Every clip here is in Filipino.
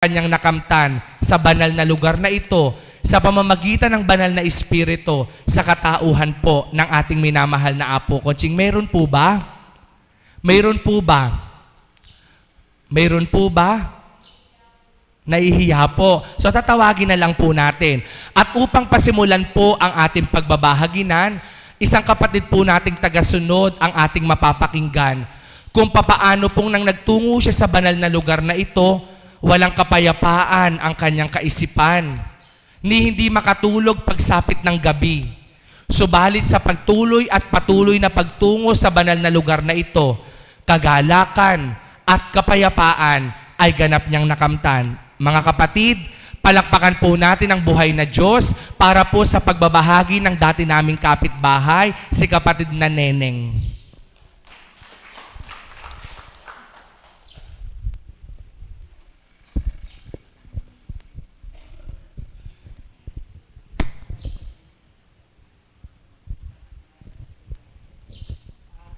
kanyang nakamtan sa banal na lugar na ito sa pamamagitan ng banal na Espiritu sa katauhan po ng ating minamahal na Apo Conching. Mayroon po ba? Mayroon po ba? Mayroon po ba? Nahihiya po. So tatawagin na lang po natin. At upang pasimulan po ang ating pagbabahaginan, isang kapatid po nating tagasunod ang ating mapapakinggan kung papaano pong nang nagtungo siya sa banal na lugar na ito, walang kapayapaan ang kanyang kaisipan, ni hindi makatulog pagsapit ng gabi. Subalit sa pagtuloy at patuloy na pagtungo sa banal na lugar na ito, kagalakan at kapayapaan ay ganap niyang nakamtan. Mga kapatid, palakpakan po natin ang buhay na Diyos para po sa pagbabahagi ng dati naming kapitbahay, si kapatid na Neneng.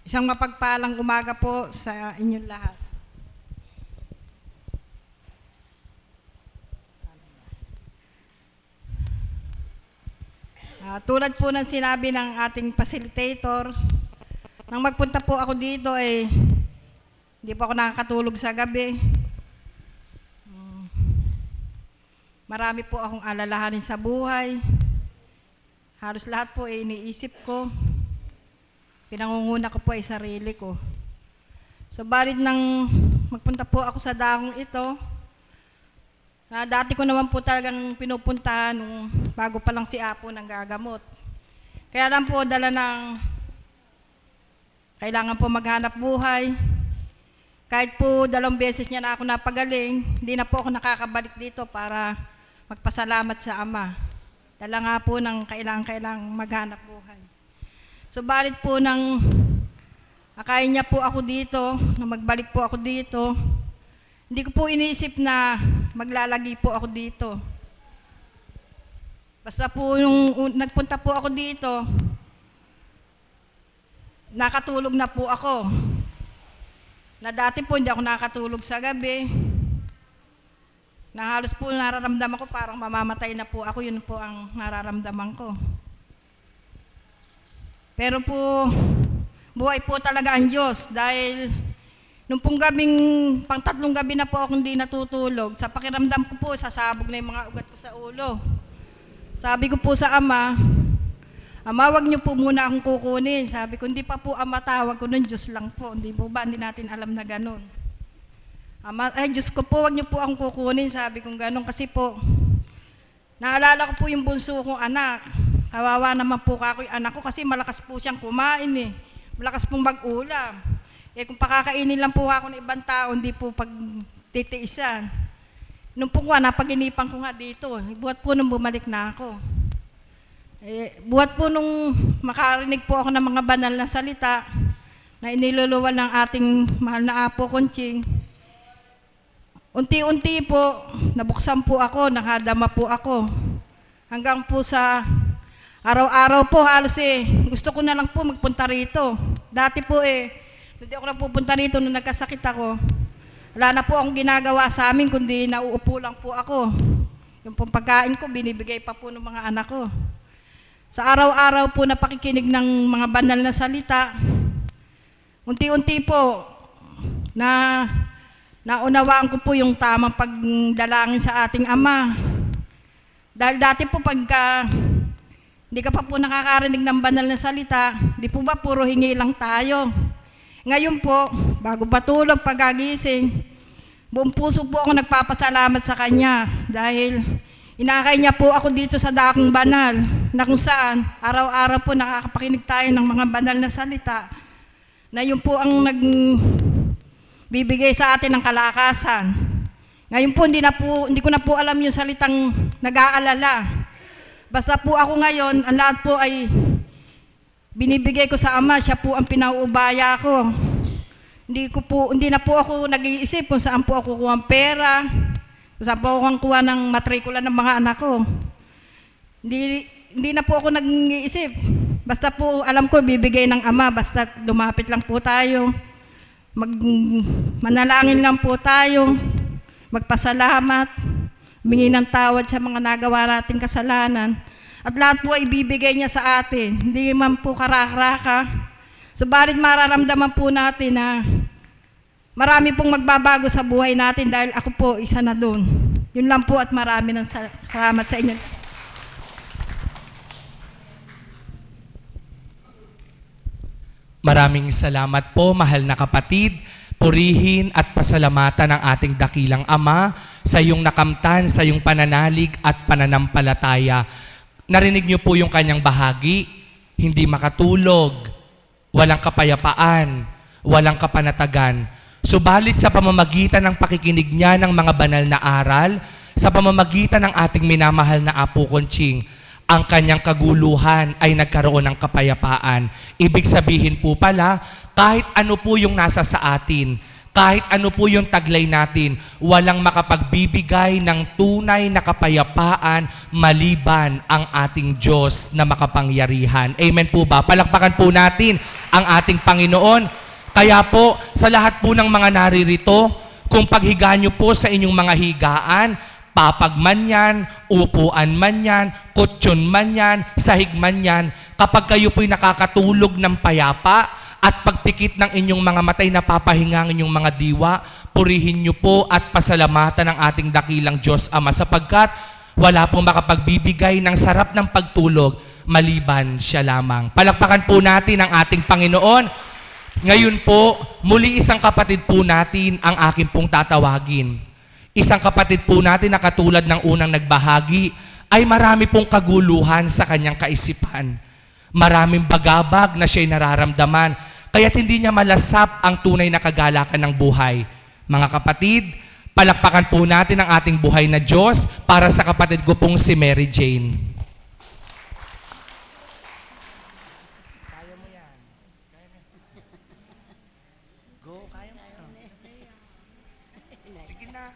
Isang mapagpalang umaga po sa inyong lahat. Tulad po ng sinabi ng ating facilitator, nang magpunta po ako dito hindi po ako nakakatulog sa gabi. Marami po akong alalahanin sa buhay. Halos lahat po iniisip ko. Pinangunguna ko po ay sarili ko. So, balit nang magpunta po ako sa dakong ito, na dati ko naman po talagang pinupuntahan nung bago pa lang si Apo nang gagamot. Kaya lang po dala ng kailangan po maghanap buhay. Kahit po 2 beses niya na ako napagaling, hindi na po ako nakakabalik dito para magpasalamat sa Ama. Dala nga po ng kailangan maghanap buhay. So, balit po nang akayin niya po ako dito, na magbalik po ako dito, hindi ko po iniisip na maglalagi po ako dito. Basta po nung nagpunta po ako dito, nakatulog na po ako. Na dati po hindi ako nakatulog sa gabi. Na halos po nararamdaman ko parang mamamatay na po ako, yun po ang nararamdaman ko. Pero po, buhay po talaga ang Diyos dahil nung pong pang 3 gabi na po ako hindi natutulog, sa pakiramdam ko po, sasabog na yung mga ugat ko sa ulo. Sabi ko po sa Ama, Ama, wag niyo po muna akong kukunin. Sabi ko, hindi pa po Ama, tawag ko nun, Diyos lang po. Hindi po ba, hindi natin alam na ganun. Ama, Diyos ko po, wag niyo po akong kukunin. Sabi ko ganun kasi po, naalala ko po yung bunso kong anak. Kawawa naman po ako yung anak ko kasi malakas po siyang kumain Malakas pong mag-ulam. Kung pakakainin lang po ako ng ibang tao, hindi po pagtitiisan. Nung po napaginipan ko nga dito, buhat po nung bumalik na ako. Buhat po nung makarinig po ako ng mga banal na salita na iniluluwal ng ating mahal na Apo Conching. Unti-unti po, nabuksan po ako, nakadama po ako. Hanggang po sa araw-araw po halos gusto ko na lang po magpunta rito. Dati po hindi ako napupunta rito nung nagkasakit ako. Wala na po akong ginagawa sa amin kundi nauupo lang po ako. Yung pong pagkain ko binibigay pa po ng mga anak ko. Sa araw-araw po na pakikinig ng mga banal na salita, unti-unti po na naunawaan ko po yung tamang pagdalangin sa ating Ama. Dahil dati po pagka hindi ka pa po nakakarinig ng banal na salita, di po ba puro hingi lang tayo. Ngayon po, bago patulog, pagagising, buong puso po ako nagpapasalamat sa Kanya dahil inakay niya po ako dito sa dakong banal na kung saan araw-araw po nakakapakinig tayo ng mga banal na salita na yun po ang nagbibigay sa atin ng kalakasan. Ngayon po, hindi ko na po alam yung salitang nag-aalala. Basta po ako ngayon, ang lahat po ay binibigay ko sa Ama, siya po ang pinauubaya ko. Hindi na po ako nag-iisip kung saan po ako kuha ng pera, kung saan po ako kuha ng matrikula ng mga anak ko. Hindi na po ako nag-iisip. Basta po alam ko, bibigay ng Ama, basta lumapit lang po tayo, manalangin lang po tayo, magpasalamat, humingi ng tawad sa mga nagawa nating kasalanan. At lahat po ay ibibigay niya sa atin. Hindi man po karakraka. Subalit mararamdaman po natin na marami pong magbabago sa buhay natin dahil ako po isa na doon. Yun lang po at marami ng salamat sa inyo. Maraming salamat po, mahal na kapatid. Purihin at pasalamatan ang ating dakilang Ama sa iyong nakamtan, sa iyong pananalig at pananampalataya. Narinig niyo po yung kanyang bahagi, hindi makatulog, walang kapayapaan, walang kapanatagan. Subalit sa pamamagitan ng pakikinig niya ng mga banal na aral, sa pamamagitan ng ating minamahal na Apo Conching, ang kanyang kaguluhan ay nagkaroon ng kapayapaan. Ibig sabihin po pala, kahit ano po yung nasa sa atin, kahit ano po yung taglay natin, walang makapagbibigay ng tunay na kapayapaan maliban ang ating Diyos na makapangyarihan. Amen po ba? Palakpakan po natin ang ating Panginoon. Kaya po, sa lahat po ng mga naririto, kung paghiga nyo po sa inyong mga higaan, papag man yan, upuan man yan, kutsyon man yan, sahig man yan, kapag kayo po'y nakakatulog ng payapa at pagpikit ng inyong mga matay na papahinga ang inyong mga diwa, purihin nyo po at pasalamatan ang ating dakilang Diyos Ama sapagkat wala pong makapagbibigay ng sarap ng pagtulog maliban siya lamang. Palakpakan po natin ang ating Panginoon. Ngayon po, muli isang kapatid po natin ang aking pong tatawagin. Isang kapatid po natin na katulad ng unang nagbahagi ay marami pong kaguluhan sa kanyang kaisipan. Maraming bagabag na siya'y nararamdaman, kaya't hindi niya malasap ang tunay na kagalakan ng buhay. Mga kapatid, palakpakan po natin ang ating buhay na Diyos para sa kapatid ko pong si Mary Jane. Kaya mo yan. Go, kaya mo. Sige na.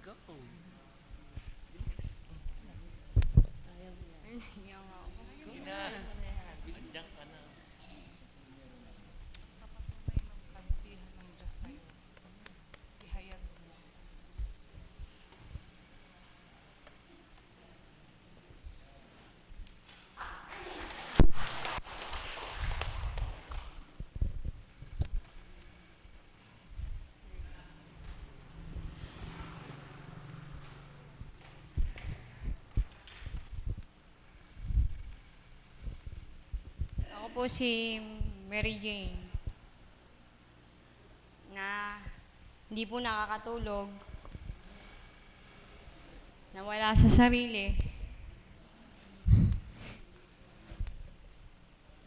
Go. Ako po si Mary Jane na hindi po nakakatulog, nawala sa sarili.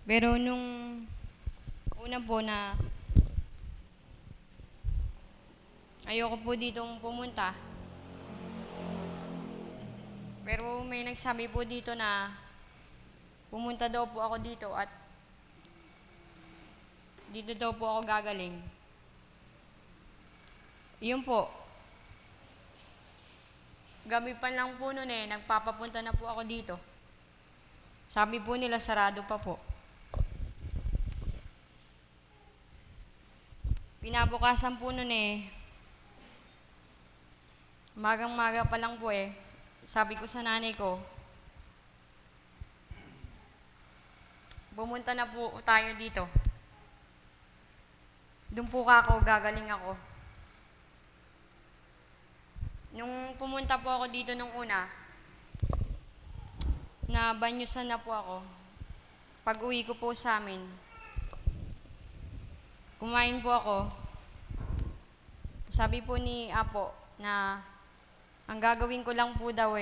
Pero nung una po na ayoko po ditong pumunta, pero may nagsabi po dito na pumunta daw po ako dito at dito daw po ako gagaling. Yun po. Gabi pa lang po noon nagpapapunta na po ako dito. Sabi po nila sarado pa po. Pinabukasan po noon magang-maga pa lang po sabi ko sa nanay ko, pumunta na po tayo dito. Doon po ako, gagaling ako. Nung pumunta po ako dito nung una, na banyusan na po ako. Pag uwi ko po sa amin, kumain po ako. Sabi po ni Apo na ang gagawin ko lang po daw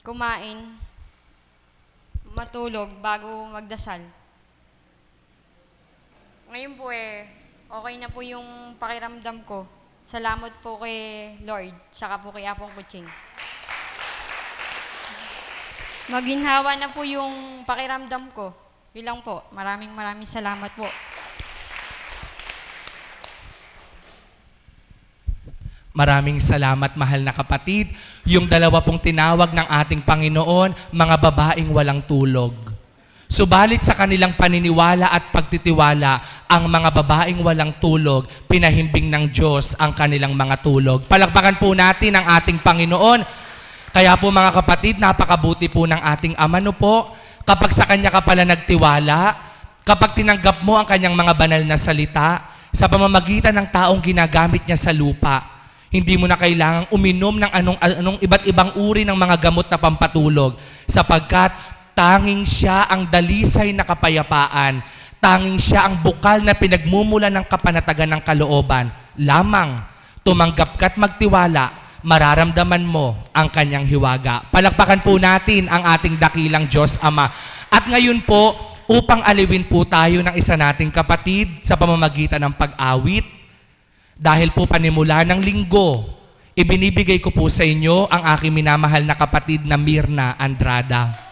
kumain, matulog bago magdasal. Ngayon po okay na po yung pakiramdam ko. Salamat po kay Lord, saka po kay Apong Kuching. Maginhawa na po yung pakiramdam ko. Bilang po, maraming salamat po. Maraming salamat, mahal na kapatid. Yung dalawa pong tinawag ng ating Panginoon, mga babaeng walang tulog. Subalit sa kanilang paniniwala at pagtitiwala, ang mga babaeng walang tulog, pinahimbing ng Diyos ang kanilang mga tulog. Palakpakan po natin ang ating Panginoon. Kaya po mga kapatid, napakabuti po ng ating Ama, no po, kapag sa Kanya ka pala nagtiwala, kapag tinanggap mo ang Kanyang mga banal na salita, sa pamamagitan ng taong ginagamit niya sa lupa, hindi mo na kailangang uminom ng anong iba't ibang uri ng mga gamot na pampatulog, sapagkat tanging siya ang dalisay na kapayapaan, tanging siya ang bukal na pinagmumula ng kapanatagan ng kalooban. Lamang tumanggap ka't magtiwala, mararamdaman mo ang kanyang hiwaga. Palakpakan po natin ang ating dakilang Diyos Ama. At ngayon po, upang aliwin po tayo ng isa nating kapatid sa pamamagitan ng pag-awit, dahil po panimula ng linggo, ibinibigay ko po sa inyo ang aking minamahal na kapatid na Mirna Andrada.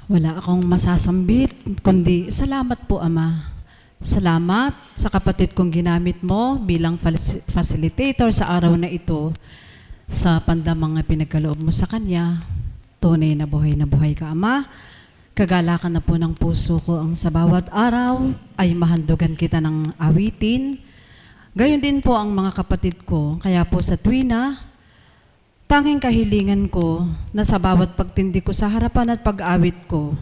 Wala akong masasambit, kundi salamat po, Ama. Salamat sa kapatid kong ginamit mo bilang facilitator sa araw na ito sa pandamang pinagkaloob mo sa kanya. Tunay na buhay ka, Ama. Kagalakan na po ng puso ko ang sa bawat araw ay mahandugan kita ng awitin. Gayon din po ang mga kapatid ko. Kaya po sa tuwina, tanging kahilingan ko na sa bawat pagtindi ko sa harapan at pag-awit ko,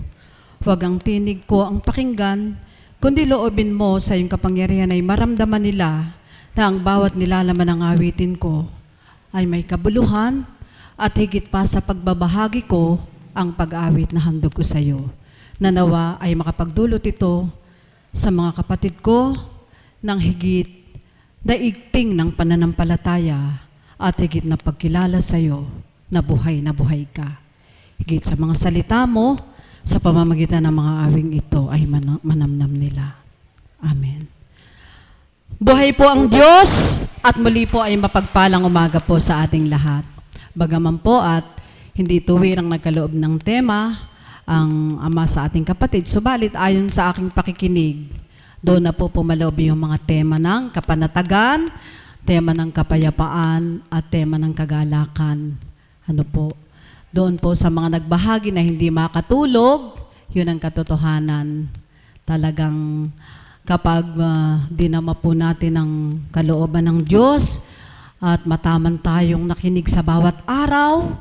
huwag ang tinig ko ang pakinggan, kundi loobin mo sa iyong kapangyarihan ay maramdaman nila na ang bawat nilalaman ng awitin ko ay may kabuluhan at higit pa sa pagbabahagi ko ang pag-awit na handog ko sa iyo. Nanawa ay makapagdulot ito sa mga kapatid ko ng higit daigting ng pananampalataya at higit na pagkilala sa iyo na buhay ka. Higit sa mga salita mo, sa pamamagitan ng mga awing ito ay manamnam nila. Amen. Buhay po ang Diyos at muli po ay mapagpalang umaga po sa ating lahat. Bagaman po at hindi tuwir ang nagkaloob ng tema ang Ama sa ating kapatid, subalit ayon sa aking pakikinig, doon na po pumaloob yung mga tema ng kapanatagan, tema ng kapayapaan at tema ng kagalakan. Ano po? Doon po sa mga nagbahagi na hindi makatulog, yun ang katotohanan. Talagang kapag dinama po natin ang kalooban ng Diyos at mataman tayong nakinig sa bawat araw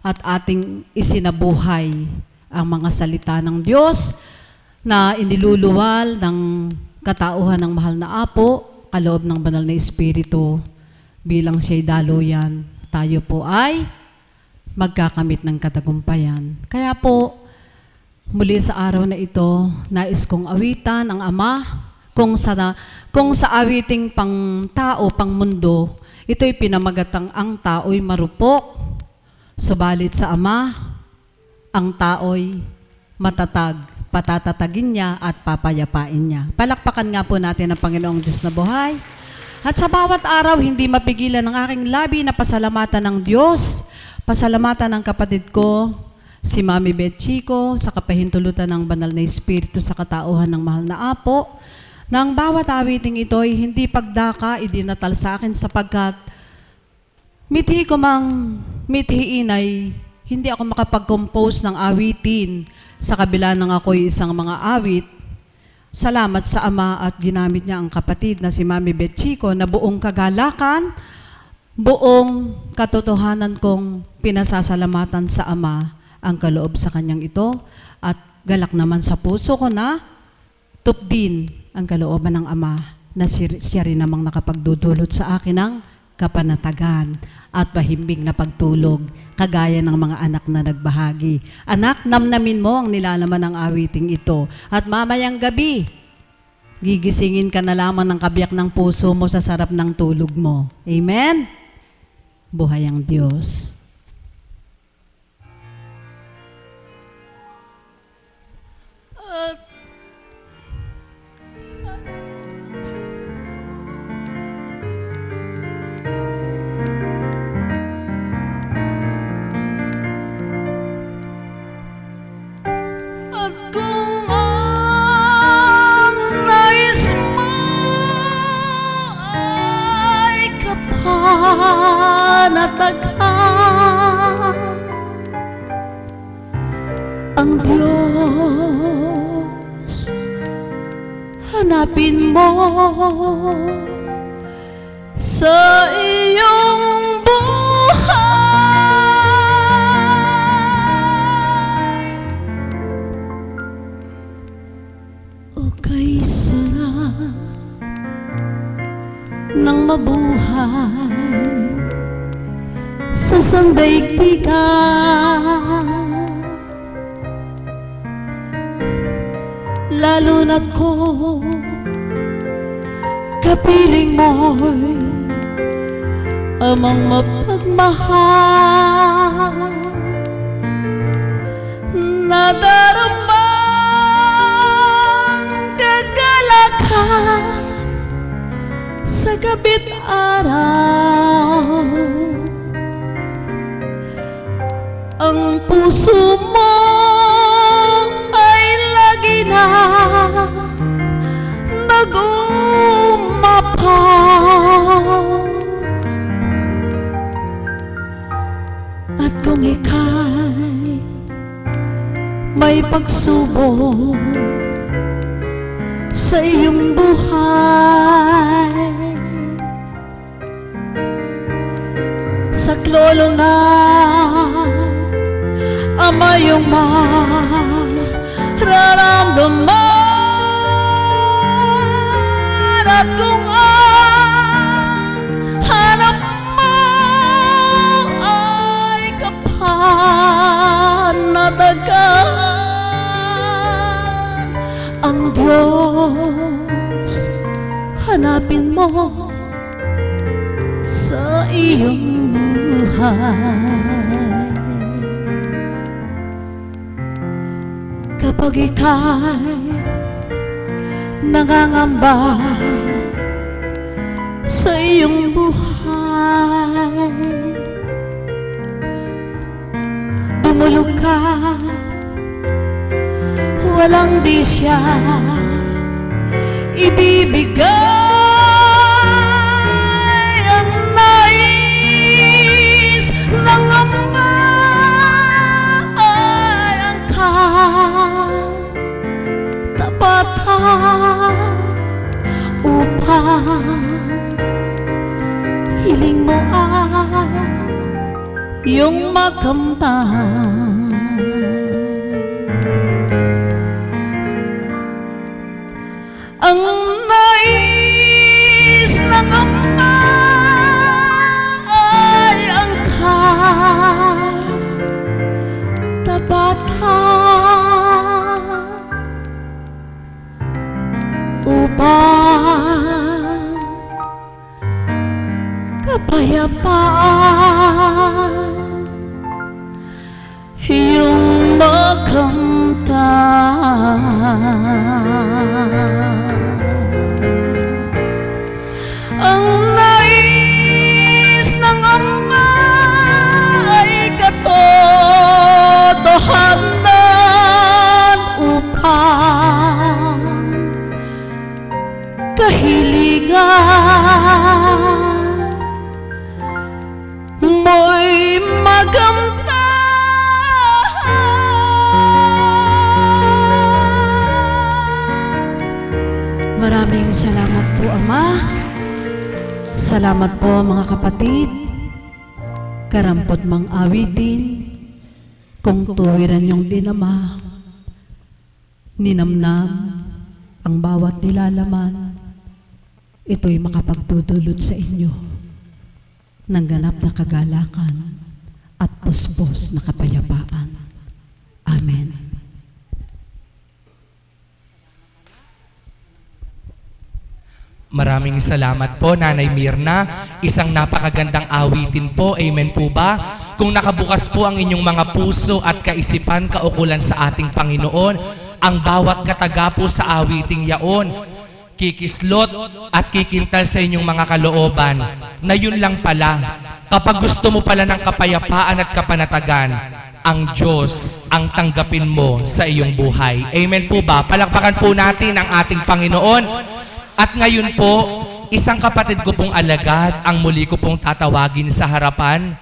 at ating isinabuhay ang mga salita ng Diyos na iniluluwal ng katauhan ng mahal na Apo, kaloob ng banal na Espiritu, bilang siya'y daluyan, tayo po ay magkakamit ng katagumpayan. Kaya po, muli sa araw na ito, nais kong awitan ang Ama, kung sa awiting pang tao, pang mundo, ito'y pinamagatang ang tao'y marupok, subalit sa Ama, ang tao'y matatag, patatatagin niya at papayapain niya. Palakpakan nga po natin ang Panginoong Diyos na buhay. At sa bawat araw, hindi mapigilan ang aking labi na pasalamatan ng Diyos, pasalamatan ng kapatid ko, si Mami Beth Chico, sa kapahintulutan ng banal na Espiritu sa katauhan ng mahal na Apo, na ang bawat awiting ito ay hindi pagdaka, idinatal sa akin sapagkat mithi ko mang mithiin ay hindi ako makapag-compose ng awitin sa kabila ng ako'y isang mga awit. Salamat sa Ama at ginamit niya ang kapatid na si Mami Beth Chico na buong kagalakan, buong katotohanan kong pinasasalamatan sa Ama ang kaloob sa kanyang ito at galak naman sa puso ko na tupdin ang kalooban ng Ama na siya rin namang nakapagdudulot sa akin ng kapanatagan at mahimbing na pagtulog, kagaya ng mga anak na nagbahagi. Anak, namnamin mo ang nilalaman ng awiting ito. At mamayang gabi, gigisingin ka na lamang ng kabiyak ng puso mo sa sarap ng tulog mo. Amen? Buhay ang Diyos. hanapin mo sa iyong buhay. O kaysa nang mabuhay sa sandaigdigan, lalo na't kung kapiling mo'y amang mapagmahal, nadaramang kagalakan sa gabi't araw. Ang puso mo ay lagi na nagumapaw. At kung ika'y may pagsubok sa iyong buhay, saklolo na ama yung mararamdaman. At kung ang hanap mo ay kapanatagan, ang Diyos hanapin mo sa iyong buhay. Kapag ika'y nangangamba sa iyong buhay, dumulog ka, walang di siya ibibigay ang nais ng Ama ay ang katapatan upang hiling mo ay iyong makamtan. Ang nais ng Ama ay ang katapatan upang kapayapaan iyong makamtan. Ang nais ng Ama ay katotohanan upang kahiligan mo'y makamtan. Maraming salamat po, Ama. Salamat po, mga kapatid. Karampot mang awitin, kung tuwiran yung dinama, ninamnam ang bawat nilalaman, ito'y makapagdudulot sa inyo ng ganap na kagalakan at puspos na kapayapaan. Amen. Maraming salamat po, Nanay Mirna. Isang napakagandang awitin po. Amen po ba? Kung nakabukas po ang inyong mga puso at kaisipan kaukulan sa ating Panginoon, ang bawat kataga po sa awiting yaon, kikislot at kikintal sa inyong mga kalooban, na yun lang pala, kapag gusto mo pala ng kapayapaan at kapanatagan, ang Diyos ang tanggapin mo sa iyong buhay. Amen po ba? Palakpakan po natin ang ating Panginoon. At ngayon po, isang kapatid ko pong alagad ang muli ko pong tatawagin sa harapan,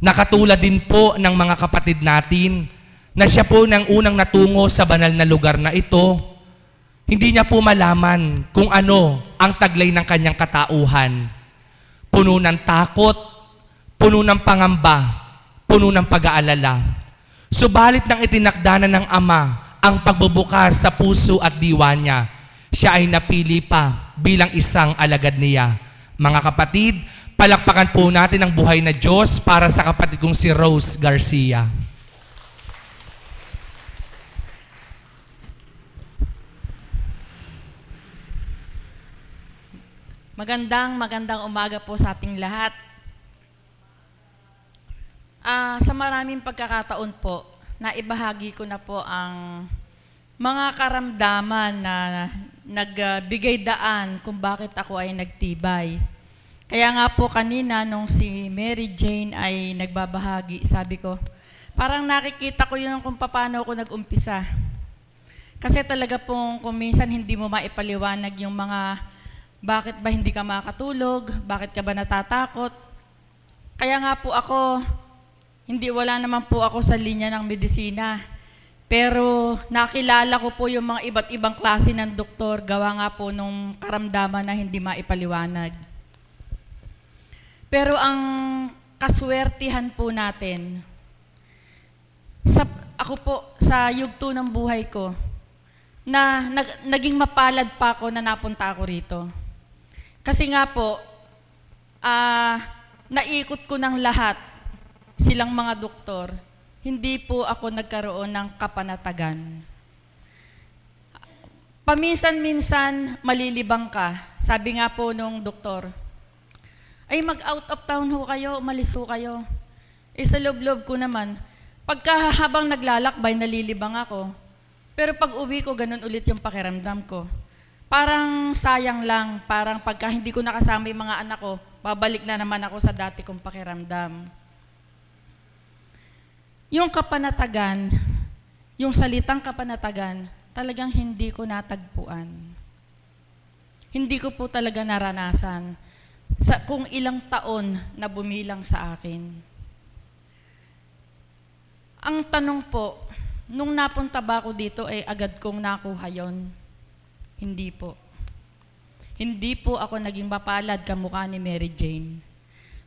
na katulad din po ng mga kapatid natin, na siya po nang unang natungo sa banal na lugar na ito, Hindi niya po malaman kung ano ang taglay ng kanyang katauhan. Puno ng takot, puno ng pangamba, puno ng pag-aalala. Subalit nang itinakda na ng Ama ang pagbubukas sa puso at diwa niya, siya ay napili pa bilang isang alagad niya. Mga kapatid, palakpakan po natin ang buhay na Diyos para sa kapatid kong si Rose Garcia. Magandang umaga po sa ating lahat. Sa maraming pagkakataon po, naibahagi ko na po ang mga karamdaman na nagbigay daan kung bakit ako ay nagtibay. Kaya nga po kanina nung si Mary Jane ay nagbabahagi, sabi ko, parang nakikita ko yun kung paano ako nag-umpisa. Kasi talaga pong kung minsan hindi mo maipaliwanag yung mga bakit ba hindi ka makatulog? Bakit ka ba natatakot? Kaya nga po ako, wala naman po ako sa linya ng medisina. Pero nakilala ko po yung mga iba't ibang klase ng doktor, gawa nga po nung karamdaman na hindi maipaliwanag. Pero ang kaswertihan po natin, ako po sa yugto ng buhay ko, na naging mapalad pa ako na napunta ako rito. Kasi nga po, naikot ko ng lahat silang mga doktor, hindi po ako nagkaroon ng kapanatagan. Paminsan-minsan, malilibang ka. Sabi nga po nung doktor, ay mag-out of town ho kayo, umalis ho kayo. Sa loob-loob ko naman, habang naglalakbay, nalilibang ako. Pero pag uwi ko, ganun ulit yung pakiramdam ko. Parang sayang lang, parang pagka hindi ko nakasama yung mga anak ko, babalik na naman ako sa dati kong pakiramdam. Yung kapanatagan, yung salitang kapanatagan, talagang hindi ko natagpuan. Hindi ko po talaga naranasan sa kung ilang taon na bumilang sa akin. Ang tanong po, nung napunta ba ako dito ay agad kong nakuha yon? Hindi po. Hindi po ako naging mapalad kamukha ni Mary Jane.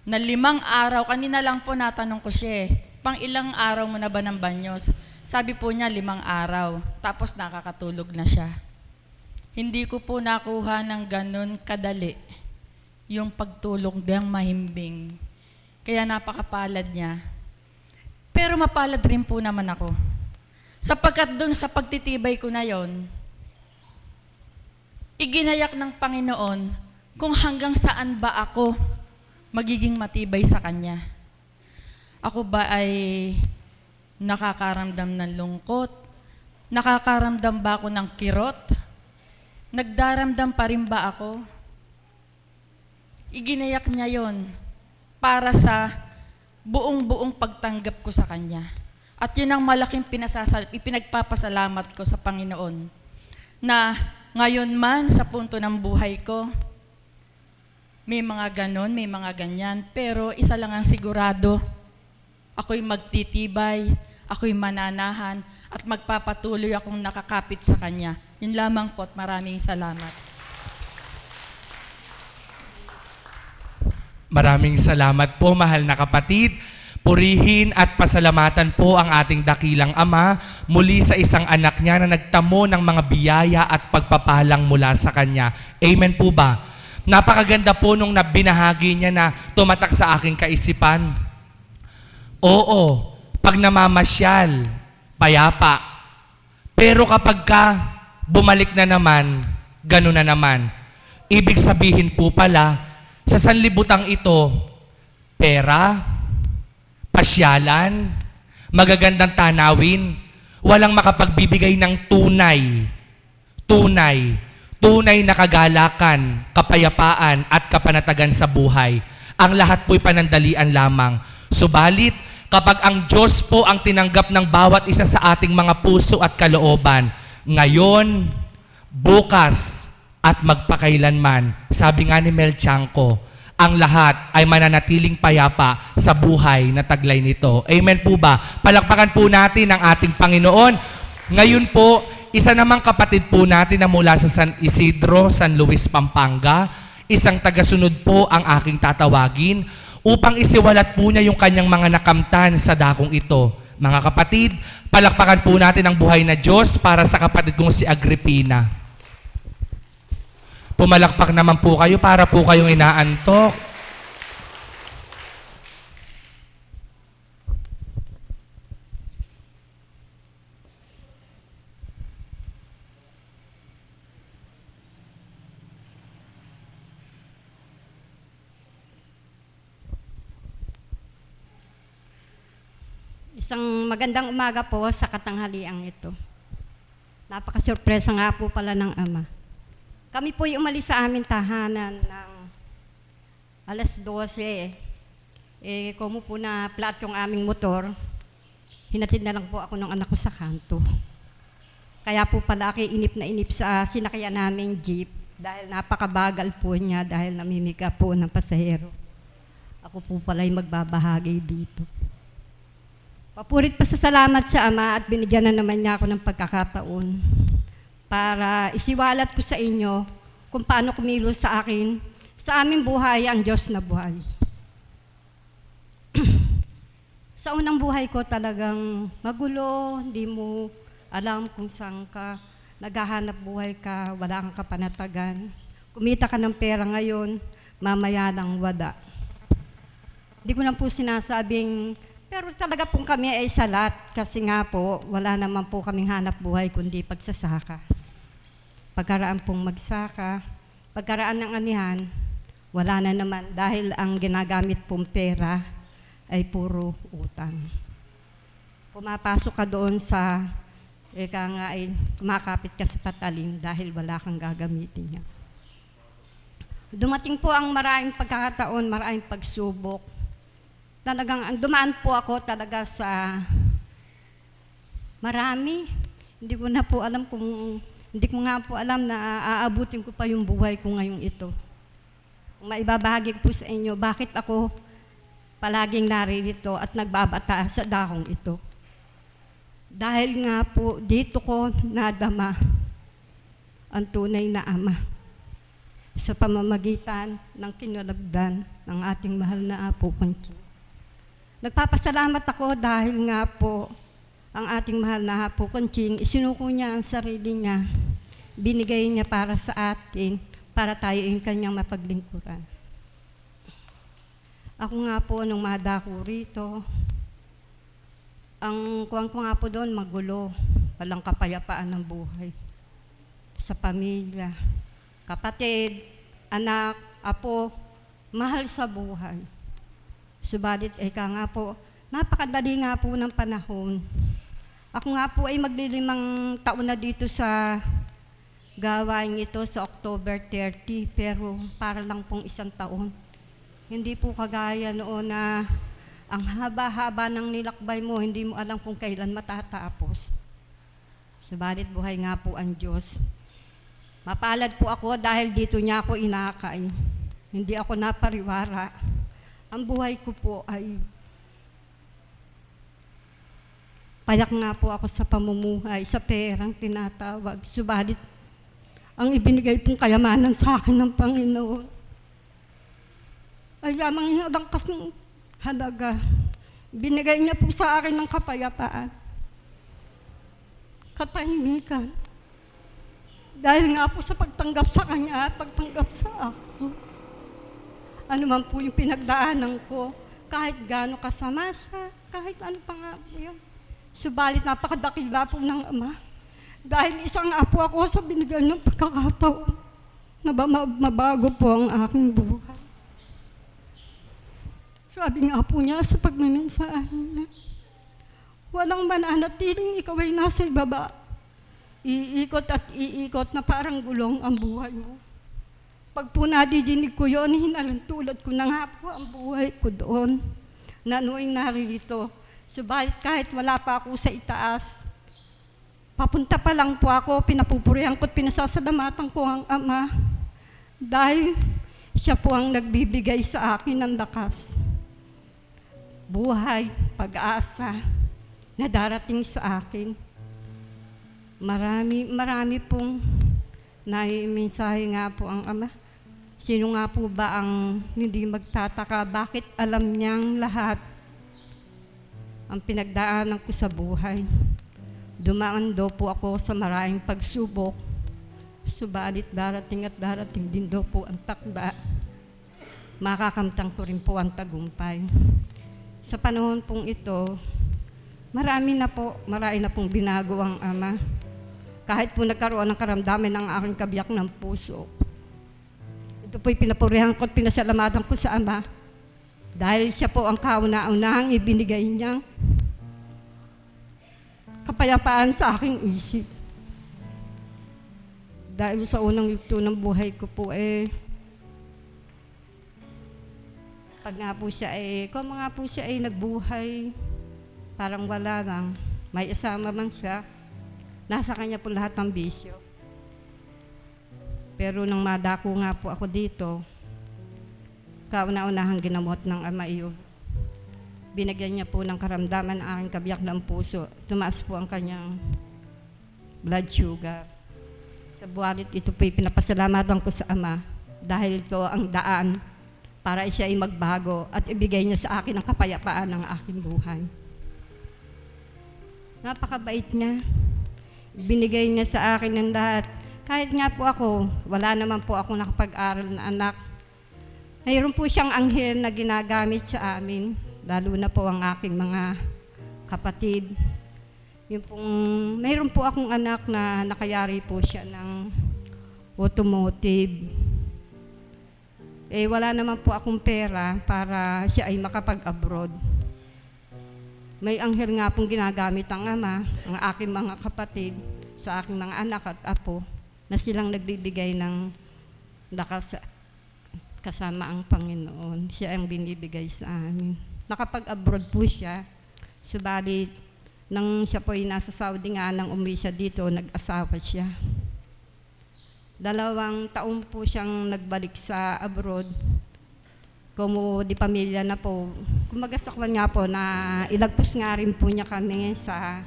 Na 5 araw, kanina lang po natanong ko siya, pang ilang araw mo na ba ng banyos? Sabi po niya 5 araw, tapos nakakatulog na siya. Hindi ko po nakuha ng ganun kadali yung pagtulog ng mahimbing. Kaya napakapalad niya. Pero mapalad rin po naman ako. Sapagkat dun sa pagtitibay ko na yon, iginayak ng Panginoon kung hanggang saan ba ako magiging matibay sa Kanya. Ako ba ay nakakaramdam ng lungkot? Nakakaramdam ba ako ng kirot? Nagdaramdam pa rin ba ako? Iginayak niya yon para sa buong pagtanggap ko sa Kanya. At yun ang malaking ipinagpapasalamat ko sa Panginoon na ngayon man sa punto ng buhay ko, may mga ganon, may mga ganyan, pero isa lang ang sigurado, ako'y magtitibay, ako'y mananahan, at magpapatuloy akong nakakapit sa Kanya. Yun lamang po at maraming salamat. Maraming salamat po, mahal na kapatid. Purihin at pasalamatan po ang ating dakilang Ama muli sa isang anak niya na nagtamo ng mga biyaya at pagpapalang mula sa Kanya. Amen po ba? Napakaganda po nung binahagi niya na tumatak sa aking kaisipan. Oo, pag namamasyal, payapa. Pero kapag bumalik na naman, gano'n na naman. Ibig sabihin po pala, sa sanlibutang ito, pera, pasyalan, magagandang tanawin, walang makapagbibigay ng tunay na kagalakan, kapayapaan at kapanatagan sa buhay. Ang lahat po'y panandalian lamang. Subalit, kapag ang Diyos po ang tinanggap ng bawat isa sa ating mga puso at kalooban, ngayon, bukas, at magpakailanman, sabi nga ni Mel Chanco, ang lahat ay mananatiling payapa sa buhay na taglay nito. Amen po ba? Palakpakan po natin ang ating Panginoon. Ngayon po, isa namang kapatid po natin na mula sa San Isidro, San Luis, Pampanga, isang tagasunod po ang aking tatawagin upang isiwalat po niya yung kanyang mga nakamtan sa dakong ito. Mga kapatid, palakpakan po natin ang buhay na Diyos para sa kapatid kong si Agripina. Pumalakpak naman po kayo para po kayong inaantok. Isang magandang umaga po sa katanghaliang ito. Napaka-surpresa nga po pala ng Ama. Kami po ay umalis sa aming tahanan ng alas 12. Kumo po na flat yung aming motor, hinatid na lang po ako ng anak ko sa kanto. Kaya po pala ako inip na inip sa sinakyan naming jeep dahil napakabagal po niya dahil namimiga po ng pasahero. Ako po pala ay magbabahagi dito. Papurit pa sa salamat sa Ama at binigyan na naman niya ako ng pagkakataon para isiwalat ko sa inyo kung paano kumilos sa akin, sa aming buhay ang Diyos na buhay. Sa unang buhay ko talagang magulo, hindi mo alam kung saan ka, naghahanap buhay ka, wala kang kapanatagan. Kumita ka ng pera ngayon, mamaya lang wala. Hindi ko na po sinasabing pero talaga pong kami ay salat kasi nga po, wala naman po kaming hanap buhay kundi pagsasaka. Pagkaraan pong magsaka, pagkaraan ng anihan, wala na naman dahil ang ginagamit pong pera ay puro utang. Pumapasok ka doon sa, nga ay kumakapit ka sa patalim dahil wala kang gagamitin niya. Dumating po ang maraming pagkakataon, maraming pagsubok. Talagang dumaan po ako talaga sa marami. Hindi ko na po alam kung, hindi ko nga po alam na aabutin ko pa yung buhay ko ngayong ito. Kung maibabahagi ko po sa inyo, bakit ako palaging naririto at nagbabata sa dakong ito. Dahil nga po, dito ko nadama ang tunay na Ama sa pamamagitan ng kinalagdan ng ating mahal na Apo Conching. Nagpapasalamat ako dahil nga po ang ating mahal na Apo Conching, isinuko niya ang sarili niya, binigay niya para sa atin, para tayo yung kanyang mapaglingkuran. Ako nga po, nung madako rito, ang kuwang ko nga po doon, magulo, walang kapayapaan ng buhay. Sa pamilya, kapatid, anak, apo, mahal sa buhay. Subalit, eka nga po, napakadali nga po ng panahon. Ako nga po ay maglilimang taon na dito sa gawain ito sa October 30, pero para lang pong 1 taon. Hindi po kagaya noon na ang haba-haba ng nilakbay mo, hindi mo alam kung kailan matatapos. Subalit, buhay nga po ang Diyos. Mapalad po ako dahil dito niya ako inakay. Hindi ako napariwara. Ang buhay ko po ay payak nga po ako sa pamumuhay, sa perang tinatawag. Subalit, ang ibinigay pong kayamanan sa akin ng Panginoon ay yamang hinadangkas ng halaga. Binigay niya po sa akin ng kapayapaan, katahimikan. Dahil nga po sa pagtanggap sa Kanya at pagtanggap sa akin. Ano man po yung pinagdaanan ko, kahit gaano kasama siya, kahit ano pa nga po yun. Subalit napakadakila po ng Ama. Dahil isang apo ako sa binigay ng pagkakataon na mabago po ang aking buhay. Sabi nga po niya sa pagmamensahe niya, walang mananatiling ikaw ay nasa ibaba. Iikot at iikot na parang gulong ang buhay mo. Pag po nadidinig ko yun, hinalantulad ko na nga po ang buhay ko doon. Na noong naririto. Subalit kahit wala pa ako sa itaas, papunta pa lang po ako, pinapupurihan ko at pinasasalamatan ko ang Ama. Dahil siya po ang nagbibigay sa akin ng lakas. Buhay, pag-asa na darating sa akin. Marami pong naimensahe nga po ang Ama. Sino nga po ba ang hindi magtataka bakit alam niyang lahat ang pinagdaanan ko sa buhay? Dumaan daw po ako sa maraming pagsubok, subalit darating at darating din daw po ang takda. Makakamtang ko rin po ang tagumpay. Sa panahon pong ito, marami na pong binago ang Ama. Kahit po nagkaroon ng karamdaman ng aking kabiyak ng puso. Ito po'y pinapurihan ko at pinasalamatan ko sa Ama dahil siya po ang kauna-unahang ibinigay niyang kapayapaan sa aking isip. Dahil sa unang yugto ng buhay ko po pag nga po siya kung mga po siya nagbuhay, parang wala lang. May asama man siya, nasa kanya po lahat ng bisyo. Pero nang madako nga po ako dito, kauna-unahang ginamot ng Ama iyon. Binigyan niya po ng karamdaman ang aking kabiyak ng puso. Tumaas po ang kanyang blood sugar. Sa buwalit ito po'y pinapasalamatan ko sa Ama dahil ito ang daan para siya ay magbago at ibigay niya sa akin ang kapayapaan ng aking buhay. Napakabait niya. Binigay niya sa akin ng lahat. Kahit nga po ako, wala naman po ako nakapag-aral na anak. Mayroon po siyang anghel na ginagamit sa amin, lalo na po ang aking mga kapatid. Mayroon po akong anak na nakayari po siya ng automotive. Wala naman po akong pera para siya ay makapag-abroad. May anghel nga pong ginagamit ang Ama, ang aking mga kapatid, sa aking mga anak at apo, na silang nagbibigay ng lakas kasama ang Panginoon. Siya ang binibigay sa amin. Nakapag-abroad po siya, subalit nang siya po ay nasa Saudi nga, nang umuwi siya dito, nag-asawa siya. 2 taon po siyang nagbalik sa abroad. Kumu di pamilya na po. Kumagasakwan nga po na ilagpos nga rin po niya kami sa,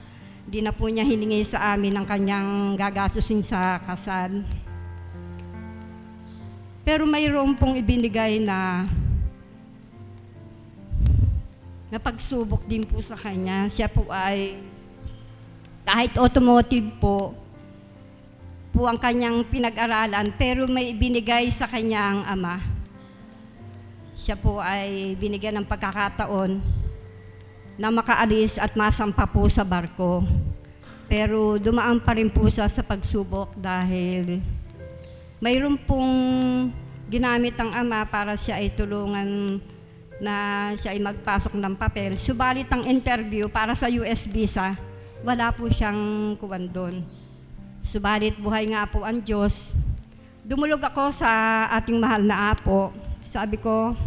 di na po niya hiningi sa amin ang kanyang gagastusin sa kasal. Pero mayroon pong ibinigay na pagsubok din po sa kanya. Siya po ay, kahit automotive po ang kanyang pinag-aralan, pero may ibinigay sa kanya ang Ama. Siya po ay binigyan ng pagkakataon na makaalis at masampa po sa barko. Pero dumaan pa rin po siya sa pagsubok dahil mayroon pong ginamit ang Ama para siya ay tulungan na siya ay magpasok ng papel. Subalit ang interview para sa US visa, wala po siyang kuwan doon. Subalit buhay nga po ang Diyos. Dumulog ako sa ating mahal na Apo. Sabi ko,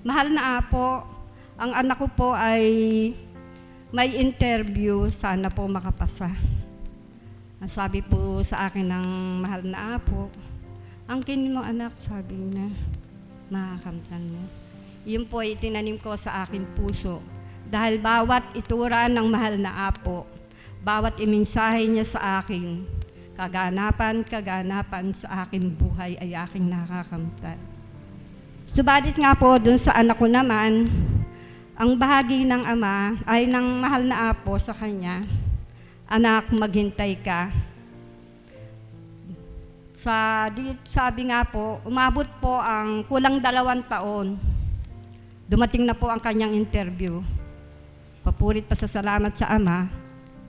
mahal na Apo, ang anak ko po ay may interview, sana po makapasa. Ang sabi po sa akin ng mahal na Apo, angkin mo anak, sabi niya, makakamtan mo. Yun po ay tinanim ko sa aking puso. Dahil bawat itura ng mahal na Apo, bawat imensahe niya sa akin, kaganapan sa aking buhay ay aking nakakamtan. Subalit nga po dun sa anak ko naman, ang bahagi ng Ama ay ng mahal na Apo sa kanya, anak, maghintay ka. Sabi nga po, umabot po ang kulang 2 taon. Dumating na po ang kanyang interview. Papurit pa sa salamat sa Ama,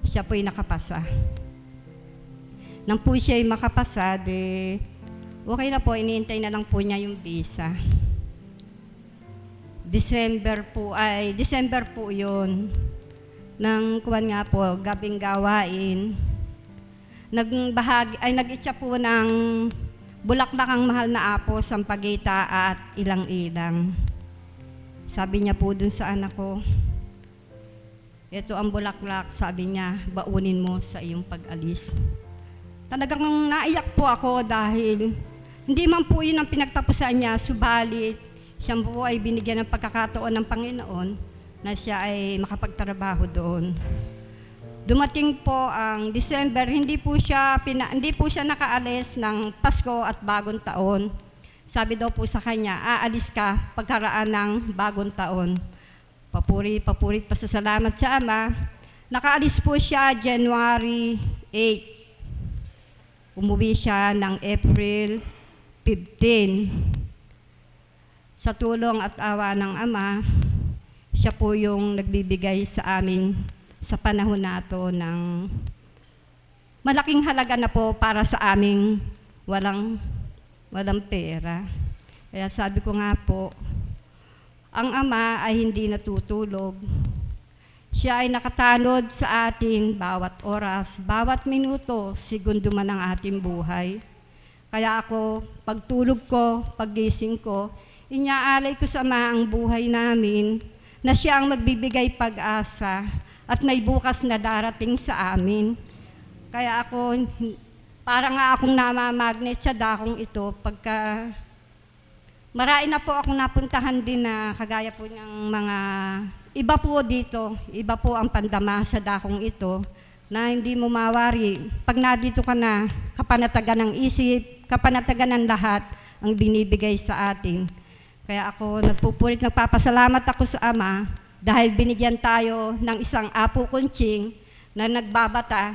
siya po'y nakapasa. Nang po siya ay makapasa, okay na po, iniintay na lang po niya yung visa. December po yun. Nang kuwan nga po, gabing gawain. Nag-itsa po ng bulaklak ang mahal na Apo, sampagita at ilang-ilang. Sabi niya po dun sa anak ko, ito ang bulaklak, sabi niya, baunin mo sa iyong pag-alis. Talagang naiyak po ako dahil hindi man po yun ang pinagtapusan niya, subalit siya po ay binigyan ng pagkakataon ng Panginoon na siya ay makapagtrabaho doon. dumating po ang December, hindi po siya nakaalis ng Pasko at Bagong Taon. Sabi daw po sa kanya, aalis ka pagkaraan ng Bagong Taon. Papurit pasasalamat sa Ama. Nakaalis po siya January 8. Umuwi siya ng April 15. Sa tulong at awa ng Ama, siya po yung nagbibigay sa amin sa panahon nato ng malaking halaga na po para sa aming walang pera. Kaya sabi ko nga po, ang Ama ay hindi natutulog. Siya ay nakatanod sa atin bawat oras, bawat minuto, segundo man ang ating buhay. Kaya ako, pagtulog ko, paggising ko, inyaalay ko sa Ama ang buhay namin na siya ang magbibigay pag-asa at may bukas na darating sa amin. Kaya ako, parang nga akong namamagnet sa dakong ito pagka marami na po akong napuntahan din na kagaya po ng mga iba po dito, iba po ang pandama sa dakong ito na hindi mo mawari. Pag nandito ka na, kapanatagan ng isip, kapanatagan ng lahat ang binibigay sa atin. Kaya ako nagpapasalamat ako sa Ama dahil binigyan tayo ng isang Apo Kunching na nagbabata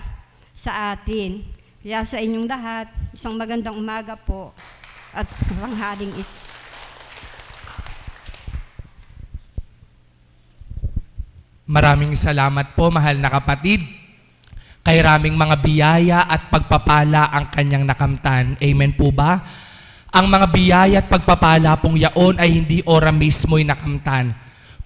sa atin. Kaya sa inyong lahat, isang magandang umaga po at ranghaling ito. Maraming salamat po, mahal na kapatid. Kay raming mga biyaya at pagpapala ang kanyang nakamtan. Amen po ba? Ang mga biyaya at pagpapala pong yaon ay hindi ora mismo'y nakamtan,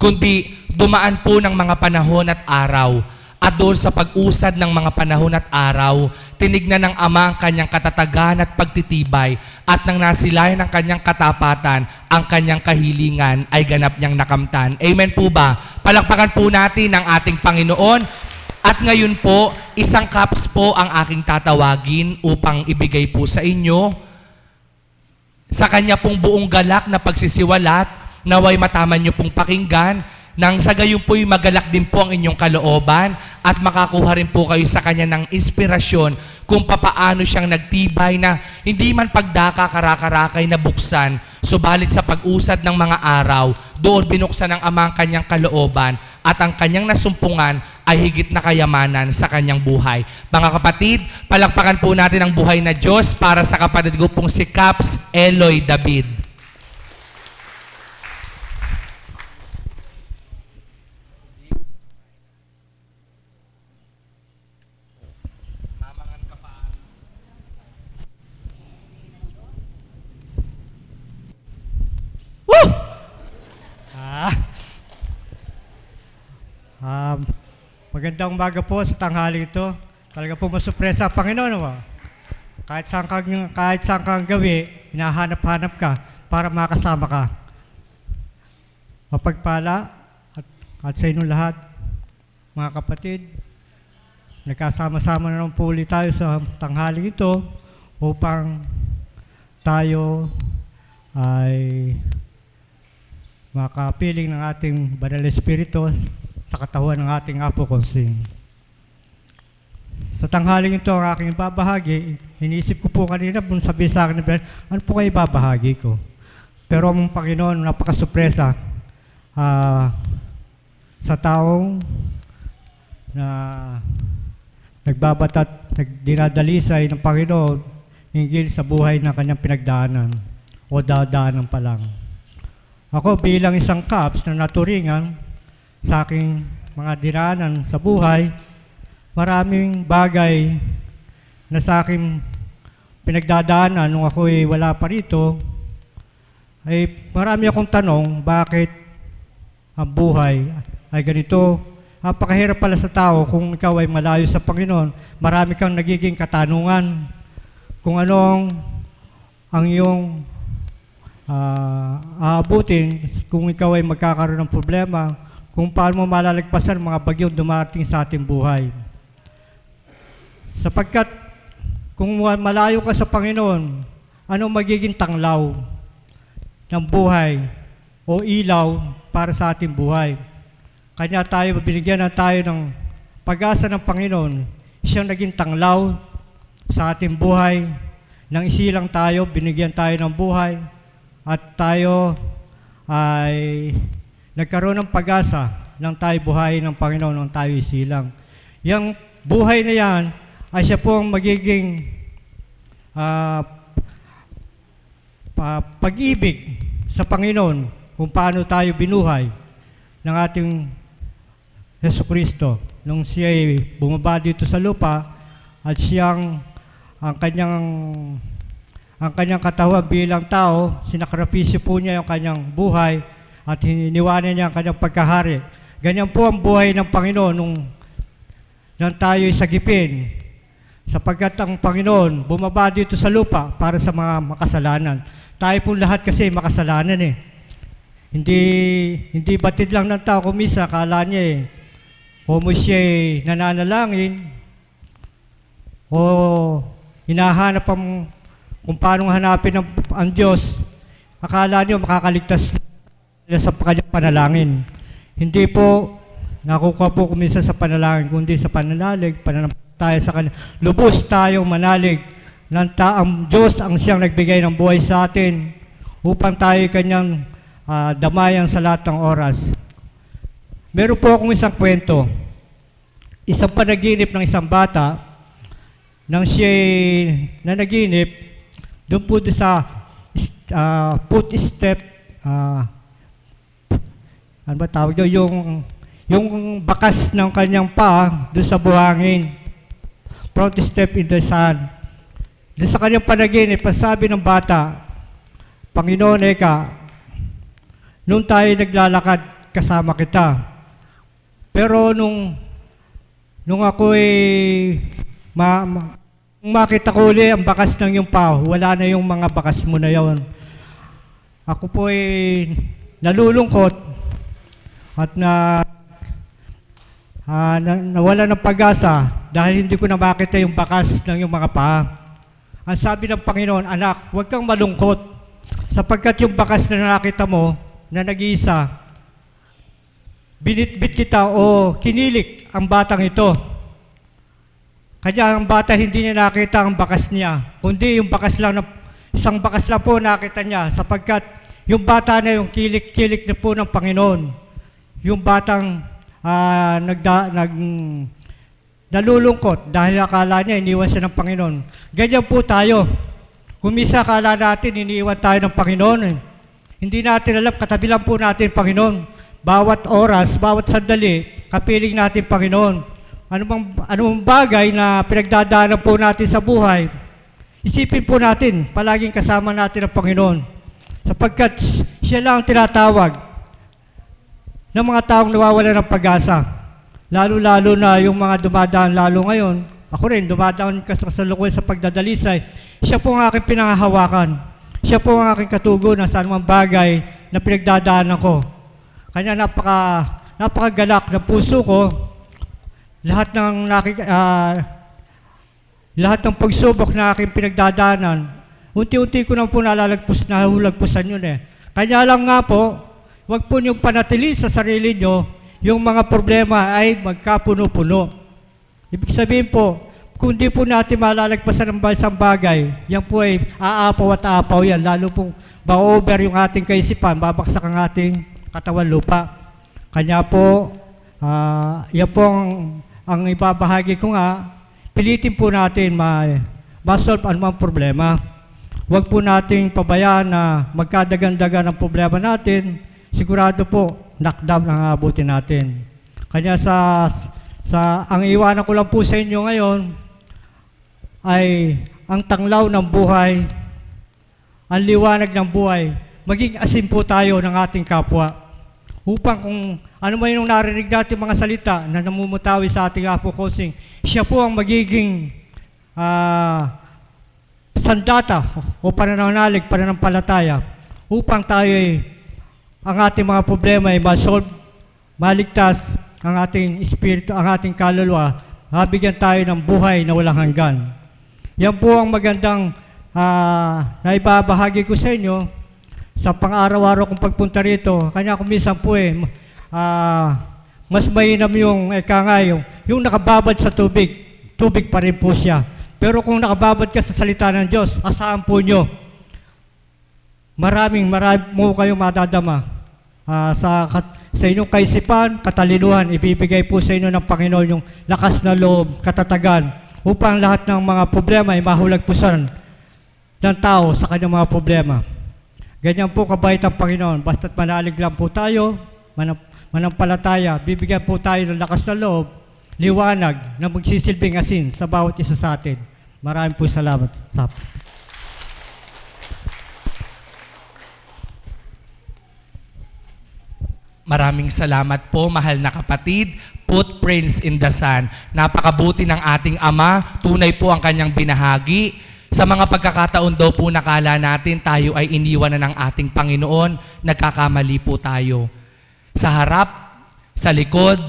kundi dumaan po ng mga panahon at araw. At doon sa pag-usad ng mga panahon at araw, tinignan ng Ama ang kanyang katatagan at pagtitibay, at nang nasilayan ng kanyang katapatan, ang kanyang kahilingan ay ganap niyang nakamtan. Amen po ba? Palakpakan po natin ang ating Panginoon. At ngayon po, isang cups po ang aking tatawagin upang ibigay po sa inyo. Sa kanya pong buong galak na pagsisiwalat, naway mataman niyo pong pakinggan, nang sa gayon po'y magalak din po ang inyong kalooban at makakuha rin po kayo sa kanya ng inspirasyon kung papaano siyang nagtibay na hindi man pagdaka karakarakay na buksan, subalit sa pag-usad ng mga araw, doon binuksan ng Ama ang kanyang kalooban at ang kanyang nasumpungan ay higit na kayamanan sa kanyang buhay. Mga kapatid, palakpakan po natin ang buhay na Diyos para sa kapatid ko pong si Caps Eloy David. Magandang umaga po sa tanghali ito. Talaga po masupresa ang Panginoon. Kahit saan kang gawi, hinahanap-hanap ka para makasama ka. Mapagpala at sa inyong lahat, mga kapatid, nagkasama-sama na ng puli tayo sa tanghali ito upang tayo ay makapiling ng ating Banal na Espiritu sa katawan ng ating Apo Kunching. Sa tanghaling ito, ang aking babahagi, inisip ko po kanina, sabi sa akin, ano po kayo babahagi ko? Pero ang Panginoon, napakasupresa sa taong na nagbabata at dinadalisay ng Panginoon hinggil sa buhay ng kanyang pinagdaanan o dadaanan pa lang. Ako bilang isang Caps na naturingan sa aking mga diranan sa buhay, maraming bagay na sa aking pinagdadaanan nung ako'y wala pa rito, ay marami akong tanong, bakit ang buhay ay ganito? Napakahirap pala sa tao kung ikaw ay malayo sa Panginoon. Marami kang nagiging katanungan kung anong ang iyong aabutin kung ikaw ay magkakaroon ng problema, kung paano mo malalagpasan mga bagyong dumating sa ating buhay. Sapagkat kung malayo ka sa Panginoon, anong magiging tanglaw ng buhay o ilaw para sa ating buhay? Kanya tayo, binigyan na tayo ng pag-asa ng Panginoon, siyang naging tanglaw sa ating buhay. Nang isilang tayo, binigyan tayo ng buhay at tayo ay nagkaroon ng pag-asa nang tayo buhay ng Panginoon nang tayo isilang. Yang buhay na yan ay siya po ang magiging pag-ibig sa Panginoon kung paano tayo binuhay ng ating Jesucristo nung siya ay bumaba dito sa lupa at siyang ang kanyang katawan bilang tao, sinakripisyo po niya yung kanyang buhay at hiniwanan niya ang kanyang pagkahari. Ganyan po ang buhay ng Panginoon nung tayo ay sagipin, sapagkat ang Panginoon bumaba dito sa lupa para sa mga makasalanan. Tayo po lahat kasi makasalanan eh. Hindi batid lang ng tao kumisa, akala niya kung siya nananalangin o hinahanap kung paano hanapin ang Diyos, akala niyo makakaligtas sa kanyang panalangin. Hindi po nakukuha po kumisa sa panalangin, kundi sa pananalig, pananampalataya sa Kanya. Lubos tayong manalig ng ang Diyos ang siyang nagbigay ng buhay sa atin upang tayo Kanyang damayan sa lahat ng oras. Meron po akong isang kwento. Isang panaginip ng isang bata nang siya nanaginip doon po sa footstep, ano ba tawag doon? Yung bakas ng kanyang paa doon sa buhangin. Front step in the sun. Doon sa kanyang panaginip, sabi ng bata, Panginoon, Eka, nung tayo naglalakad, kasama kita. Pero nung ako'y makita ko ulit ang bakas ng iyong paa, wala na yung mga bakas mo na yon. Ako po'y nalulungkot at nawala ng pag-asa dahil hindi ko na makita yung bakas ng iyong mga paa. Ang sabi ng Panginoon, anak, huwag kang malungkot sapagkat yung bakas na nakita mo na nag-iisa, binitbit kita o kinilik ang batang ito. Kanya ang bata hindi niya nakita ang bakas niya, kundi yung bakas lang, isang bakas lang po nakita niya sapagkat yung bata na yung kilik-kilik na po ng Panginoon. Yung batang nalulungkot dahil akala niya iniwan siya ng Panginoon. Ganyan po tayo. Kumisa akala natin iniwan tayo ng Panginoon. Hindi natin alam, katabi lang po natin Panginoon. Bawat oras, bawat sandali, kapiling natin Panginoon. Anumang bagay na pinagdadaanan po natin sa buhay, isipin po natin, palaging kasama natin ang Panginoon. Sapagkat siya lang ang tinatawag ng mga taong nawawala ng pag-asa. Lalo-lalo na yung mga dumadaan lalo ngayon. Ako rin, dumadaan kasalukuyan sa pagdadalisay. Siya po ang aking pinangahawakan. Siya po ang aking katugon sa anumang bagay na pinagdadaanan ko. Kanya napakagalak ng puso ko. Lahat ng pagsubok na aking pinagdadaanan, unti-unti ko na po nahulagpusan yun eh. Kanya lang nga po, huwag po niyong panatili sa sarili niyo, yung mga problema ay magkapuno-puno. Ibig sabihin po, kung di po natin malalagpasan ng isang bagay, yan po ay aapaw at aapaw yan, lalo pong ba-over yung ating kaisipan, babaksak ang ating katawan lupa. Kanya po, yan po ang ibabahagi ko nga, pilitin po natin ma-solve anumang problema. Huwag po nating pabayaan na magkadagan-dagan ang problema natin, sigurado po, knockdown ang aabutin natin. Kanya ang iwanan ko lang po sa inyo ngayon ay ang tanglaw ng buhay, ang liwanag ng buhay, maging asin po tayo ng ating kapwa. Upang kung ano man yung narinig natin mga salita na namumutawi sa ating Apo Kosing, siya po ang magiging sandata o pananalig, pananampalataya upang tayo ang ating mga problema ay ma-solve, maligtas ang ating espiritu, ang ating kaluluwa, mabigyan tayo ng buhay na walang hanggan. Yan po ang magandang naibabahagi ko sa inyo sa pang-araw-araw kong pagpunta rito. Kanya kumisan po mas mainam yung yung nakababad sa tubig, tubig pa rin po siya. Pero kung nakababad ka sa salita ng Diyos, asahan po nyo, marami mo kayong madadama sa inyong kaisipan, katalinuhan, ibibigay po sa inyo ng Panginoon yung lakas na loob, katatagan, upang lahat ng mga problema ay mahulagpusan ng tao sa kanyang mga problema. Ganyan po kabait ang Panginoon, basta't manalig lang po tayo, manampalataya, bibigyan po tayo ng lakas na loob, liwanag na magsisilbing asin sa bawat isa sa atin. Maraming po salamat. Maraming salamat po, mahal na kapatid. Footprints in the Sun. Napakabuti ng ating Ama. Tunay po ang kanyang binahagi. Sa mga pagkakataon daw po nakala natin tayo ay iniwan na ng ating Panginoon, nagkakamali po tayo. Sa harap, sa likod,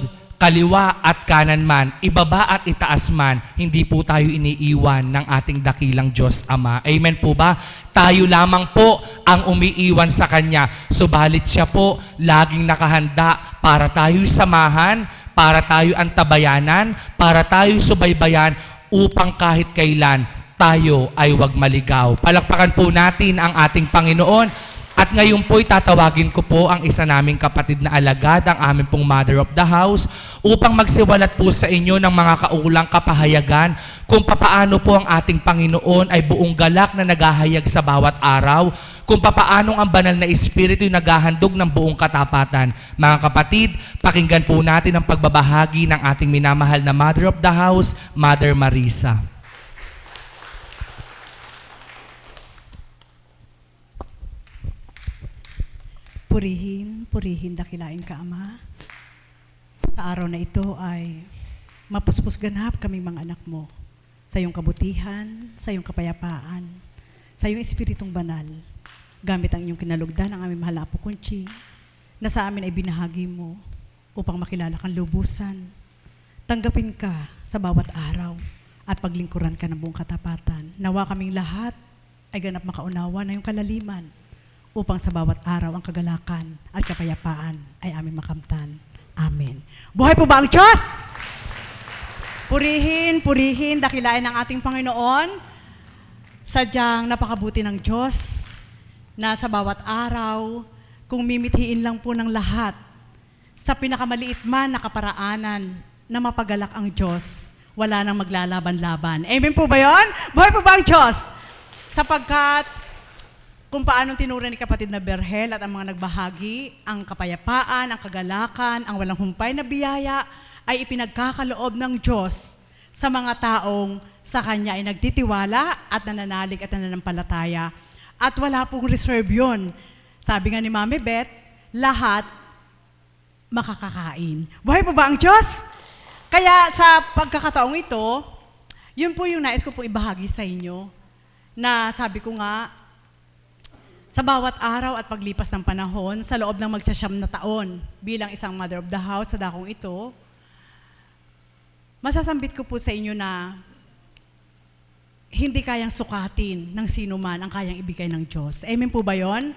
kaliwa at kanan man, ibaba at itaas man, hindi po tayo iniiwan ng ating dakilang Diyos Ama. Amen po ba? Tayo lamang po ang umiiwan sa Kanya. Subalit siya po laging nakahanda para tayo'y samahan, para tayo antabayanan, para tayo subaybayan upang kahit kailan tayo ay huwag maligaw. Palakpakan po natin ang ating Panginoon. At ngayon po'y tatawagin ko po ang isa naming kapatid na alagad, ang aming pong Mother of the House, upang magsiwalat po sa inyo ng mga kaulang kapahayagan kung papaano po ang ating Panginoon ay buong galak na naghahayag sa bawat araw, kung papaano ang banal na Espiritu yung naghahandog ng buong katapatan. Mga kapatid, pakinggan po natin ang pagbabahagi ng ating minamahal na Mother of the House, Mother Marisa. Purihin, purihin, dakilain ka, Ama. Sa araw na ito ay mapuspos ganap kaming mga anak mo sa iyong kabutihan, sa iyong kapayapaan, sa iyong Espiritong Banal, gamit ang iyong kinalugdan, ang aming mahal na Apo Kunchi, na sa amin ay binahagi mo upang makilala kang lubusan. Tanggapin ka sa bawat araw at paglingkuran ka ng buong katapatan. Nawa kaming lahat ay ganap makaunawa na iyong kalaliman, upang sa bawat araw ang kagalakan at kapayapaan ay aming makamtan. Amen. Buhay po ba ang Diyos? Purihin, purihin, dakilain ng ating Panginoon. Sadyang napakabuti ng Diyos na sa bawat araw, kung mimithiin lang po ng lahat, sa pinakamaliit man na kaparaanan na mapagalak ang Diyos, wala nang maglalaban-laban. Amen po ba yun? Buhay po ba ang Diyos? Sapagkat kung paano tinuro ni kapatid na Berhel at ang mga nagbahagi, ang kapayapaan, ang kagalakan, ang walang humpay na biyaya ay ipinagkakaloob ng Diyos sa mga taong sa Kanya ay nagtitiwala at nananalig at nananampalataya. At wala pong reserve yun. Sabi nga ni Mami Beth, lahat makakakain. Buhay po ba ang Diyos? Kaya sa pagkakataong ito, yun po yung nais ko po ibahagi sa inyo na sabi ko nga, sa bawat araw at paglipas ng panahon, sa loob ng magsasyam na taon, bilang isang Mother of the House sa dakong ito, masasambit ko po sa inyo na hindi kayang sukatin ng sino man ang kayang ibigay ng Diyos. Amen po ba yun?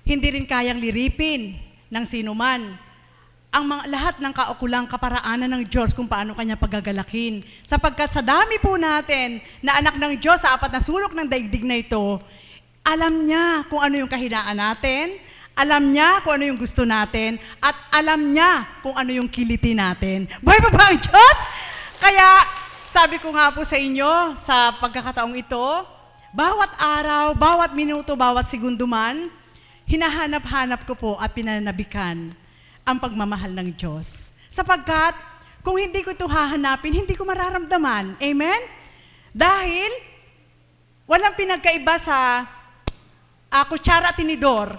Hindi rin kayang liripin ng sino man ang lahat ng kaukulang kaparaanan ng Diyos kung paano Kanya paggagalakin. Sapagkat sa dami po natin na anak ng Diyos sa apat na sulok ng daigdig na ito, alam niya kung ano yung kahinaan natin, alam niya kung ano yung gusto natin, at alam niya kung ano yung kiliti natin. Buhay pa ba ang Diyos? Kaya, sabi ko nga po sa inyo, sa pagkakataong ito, bawat araw, bawat minuto, bawat segundo man, hinahanap-hanap ko po at pinanabikan ang pagmamahal ng Diyos. Sapagkat, kung hindi ko ito hahanapin, hindi ko mararamdaman. Amen? Dahil, walang pinagkaiba sa kutsara at tinidor.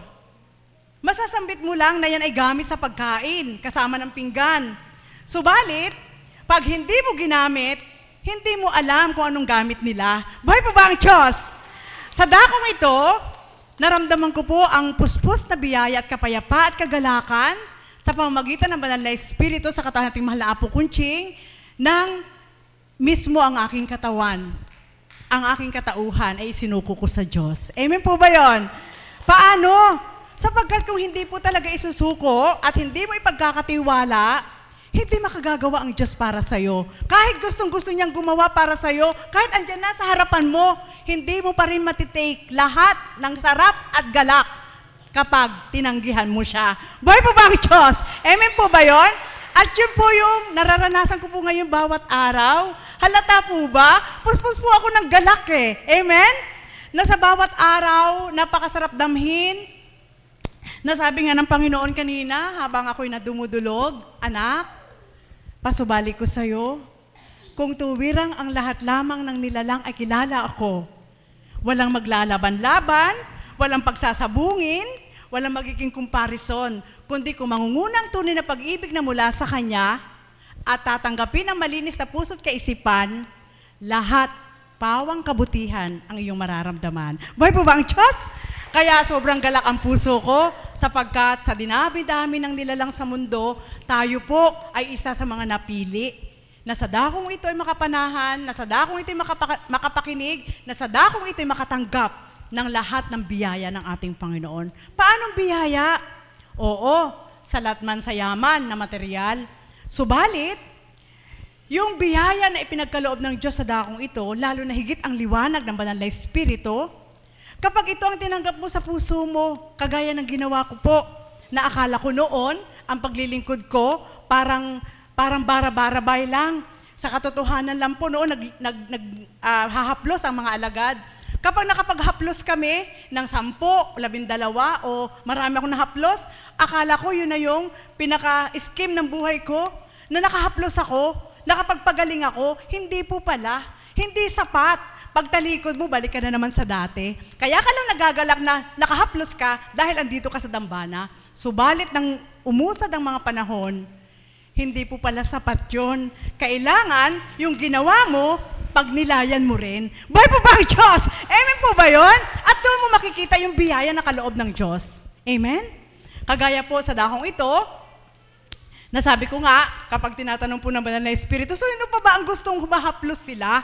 Masasambit mo lang na yan ay gamit sa pagkain, kasama ng pinggan. Subalit, pag hindi mo ginamit, hindi mo alam kung anong gamit nila. Buhay pa ba ang Diyos? Sa dakong ito, naramdaman ko po ang puspos na biyaya at kapayapa at kagalakan sa pamamagitan ng banal na Espiritu sa katawan nating mahal na Apo Kunching ng mismo ang aking katawan. Ang aking katauhan ay isinuko ko sa Diyos. Amen po ba yun? Paano? Sapagkat kung hindi po talaga isusuko at hindi mo ipagkakatiwala, hindi makagagawa ang Diyos para sa'yo. Kahit gustong-gusto niyang gumawa para sa'yo, kahit andyan na sa harapan mo, hindi mo pa rin matitake lahat ng sarap at galak kapag tinanggihan mo siya. Buhay po ba ang Diyos? Amen po ba yun? At yun po yung nararanasan ko po ngayon bawat araw. Halata po ba? Puspos po ako ng galak eh. Amen? Na sa bawat araw, napakasarap damhin. Nasabi nga ng Panginoon kanina, habang ako'y nadumudulog, anak, pasubali ko sa'yo, kung tuwirang ang lahat lamang ng nilalang ay kilala ako. Walang maglalaban-laban, walang pagsasabungin, walang magiging comparison, kundi kung mangungunang tunay na pag-ibig na mula sa Kanya at tatanggapin ang malinis na puso't kaisipan, lahat pawang kabutihan ang iyong mararamdaman. Buhay po ba ang Diyos? Kaya sobrang galak ang puso ko sapagkat sa dinabi-dami ng nilalang sa mundo, tayo po ay isa sa mga napili na sa dakong ito ay makapanahan, na sa dakong ito ay makapakinig, na sa dakong ito ay makatanggap ng lahat ng biyaya ng ating Panginoon. Paanong biyaya? Oo, salat man sa yaman na material. Subalit, yung biyaya na ipinagkaloob ng Diyos sa dakong ito, lalo na higit ang liwanag ng banal na Espiritu, kapag ito ang tinanggap mo sa puso mo, kagaya ng ginawa ko po, na akala ko noon, ang paglilingkod ko, parang bara-bara-bay lang. Sa katotohanan lang po noon, hahaplos ang mga alagad. Kapag nakapaghaplos kami ng 10, 12, o marami akong nahaplos, akala ko yun na yung pinaka-scheme ng buhay ko, na nakahaplos ako, nakapagpagaling ako, hindi po pala, hindi sapat. Pagtalikod mo, balik ka na naman sa dati. Kaya ka lang nagagalak na nakahaplos ka dahil andito ka sa dambana. Subalit ng umusad ang mga panahon, hindi po pala sapat yun. Kailangan yung ginawa mo, pagnilayan mo rin. Buhay po ba ang Diyos? Amen po ba yun? At doon mo makikita yung biyaya na kaloob ng Diyos. Amen? Kagaya po sa dahong ito, nasabi ko nga, kapag tinatanong po ng banal na Espiritu, so sino pa ba ang gustong humahaplos sila?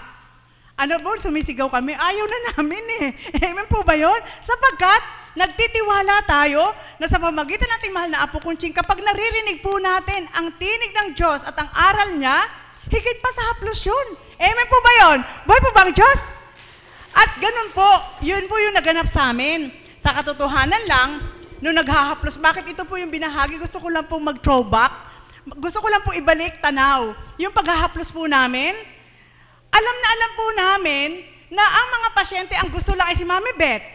Ano po, sumisigaw kami, ayaw na namin eh. Amen po ba yun? Sapagkat, nagtitiwala tayo na sa pamagitan nating mahal na Apo Kunching, kapag naririnig po natin ang tinig ng Diyos at ang aral niya, higit pa sa haplos yun. Amen po ba yun? Buhay po ba ang Diyos? At ganun po, yun po yung naganap sa amin. Sa katotohanan lang, nung naghahaplos, bakit ito po yung binahagi? Gusto ko lang po mag-throwback. Gusto ko lang po ibalik tanaw. Yung paghahaplos po namin, alam po namin na ang mga pasyente ang gusto lang ay si Mami Beth.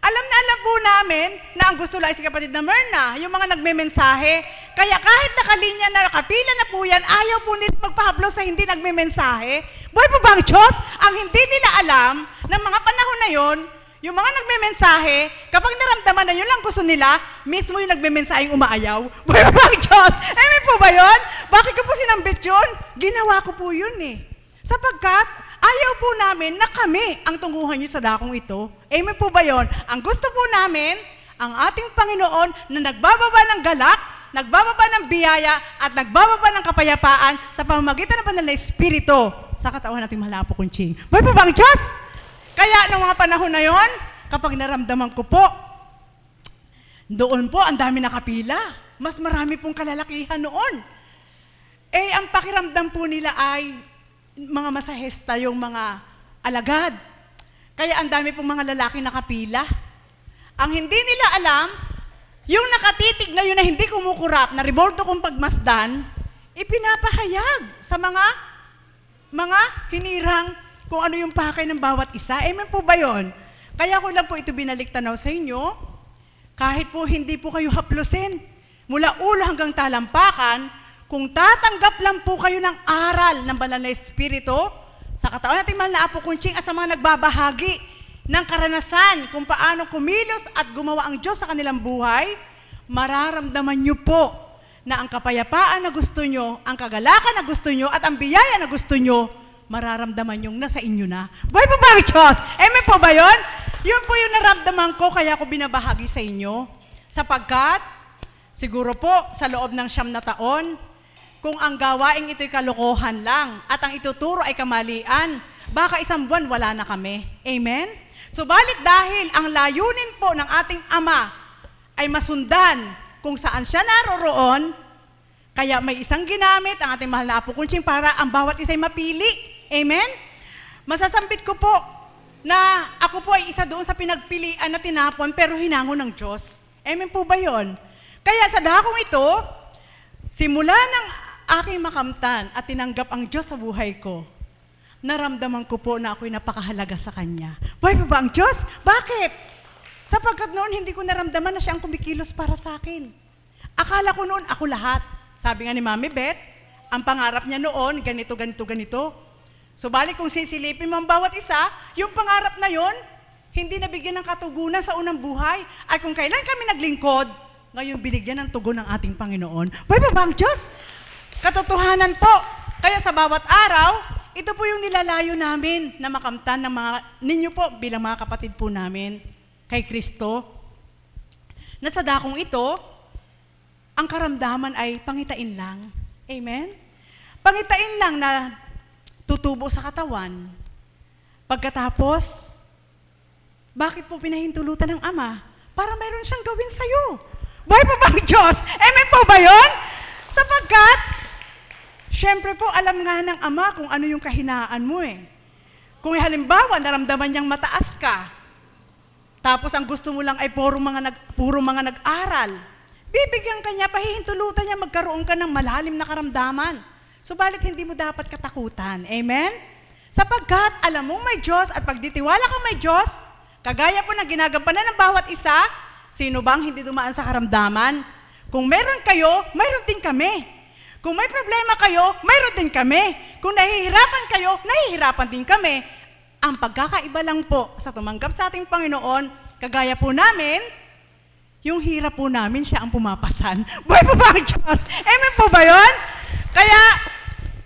Alam po namin na ang gusto lang ay si kapatid na Myrna, yung mga nagmemensahe. Kaya kahit nakalinya na, nakapila na po yan, ayaw po nila magpahaplos sa hindi nagmemensahe. Buhay po ba ang Diyos? Ang hindi nila alam ng mga panahon na yon, yung mga nagmemensahe, kapag naramdaman na yun lang gusto nila, mismo yung nagmemensaheng umaayaw. Buhay po ba ang Diyos? Amen po ba yun? Bakit ko po sinambit yun? Ginawa ko po yun eh. Sapagkat, ayaw po namin na kami ang tungguhan nyo sa dakong ito. Amen po ba yun? Ang gusto po namin, ang ating Panginoon na nagbababa ng galak, nagbababa ng biyaya, at nagbababa ng kapayapaan sa pamamagitan ng banal na Espiritu sa katawan nating mahal na Apo Kunching. Buhay po ba ang Diyos? Kaya noong mga panahon na yon, kapag naramdaman ko po, doon po ang dami nakapila. Mas marami pong kalalakihan noon. Eh, ang pakiramdam po nila ay mga masahesta yung mga alagad. Kaya ang dami pong mga lalaki nakapila. Ang hindi nila alam, yung nakatitig na yun na hindi kumukurap, na revolto kong pagmasdan, ipinapahayag sa mga hinirang kung ano yung pakay ng bawat isa. Amen po ba yun? Kaya ko lang po ito binalik tanaw sa inyo, kahit po hindi po kayo haplusin, mula ulo hanggang talampakan, kung tatanggap lang po kayo ng aral ng banal na Espiritu, sa katawan natin mahal na Apo Kunching at sa mga nagbabahagi ng karanasan kung paano kumilos at gumawa ang Diyos sa kanilang buhay, mararamdaman nyo po na ang kapayapaan na gusto nyo, ang kagalakan na gusto nyo, at ang biyaya na gusto nyo, mararamdaman yung nasa inyo na. Buhay po ba ang Diyos? Amen po ba yun? Yun po yung naramdaman ko, kaya ko binabahagi sa inyo. Sapagkat, siguro po, sa loob ng 9 na taon, kung ang gawaing ito'y kalokohan lang at ang ituturo ay kamalian, baka 1 buwan wala na kami. Amen? Subalit dahil ang layunin po ng ating Ama ay masundan kung saan siya naroroon, Kaya may isang ginamit ang ating mahal na Apo Kunching para ang bawat isa'y mapili. Amen? Masasambit ko po na ako po ay isa doon sa pinagpilian na tinapon pero hinango ng Diyos. Amen po ba yun? Kaya sa dakong ito, simula ng aking makamtan at tinanggap ang Diyos sa buhay ko, naramdaman ko po na ako'y napakahalaga sa Kanya. Buhay pa ba ang Diyos? Bakit? Sapagkat noon hindi ko naramdaman na siya ang kumikilos para sa akin. Akala ko noon ako lahat. Sabi nga ni Mami Beth, ang pangarap niya noon, ganito, ganito, ganito. Subalit kung sisilipin mo ang bawat isa, yung pangarap na yon, hindi nabigyan ng katugunan sa unang buhay. At kung kailan kami naglingkod, ngayon binigyan ng tugon ng ating Panginoon. Buhay pa ba ang Diyos? Katotohanan po. Kaya sa bawat araw, ito po yung nilalayo namin na makamtan ng mga ninyo po bilang mga kapatid po namin kay Kristo. Na sa dakong ito, ang karamdaman ay pangitain lang. Amen? Pangitain lang na tutubo sa katawan. Pagkatapos, bakit po pinahintulutan ng Ama? Para mayroon siyang gawin sa'yo. Buhay pa ba ang Diyos? Amen po ba yun? Sapagkat, syempre po, alam nga ng Ama kung ano yung kahinaan mo eh. Kung halimbawa, naramdaman niyang mataas ka, tapos ang gusto mo lang ay puro mga nag-aral, bibigyan ka niya, pahihintulutan niya, magkaroon ka ng malalim na karamdaman. Subalit hindi mo dapat katakutan. Amen? Sapagkat alam mong may Diyos at pagditiwala kang may Diyos, kagaya po na ginagampanan ng bawat isa, sino bang hindi dumaan sa karamdaman? Kung meron kayo, mayroon din kami. Kung may problema kayo, mayroon din kami. Kung nahihirapan kayo, nahihirapan din kami. Ang pagkakaiba lang po sa tumanggap sa ating Panginoon, kagaya po namin, yung hirap po namin, siya ang pumapasan. Buhay po ba ang Diyos? Amen po ba yun? Kaya,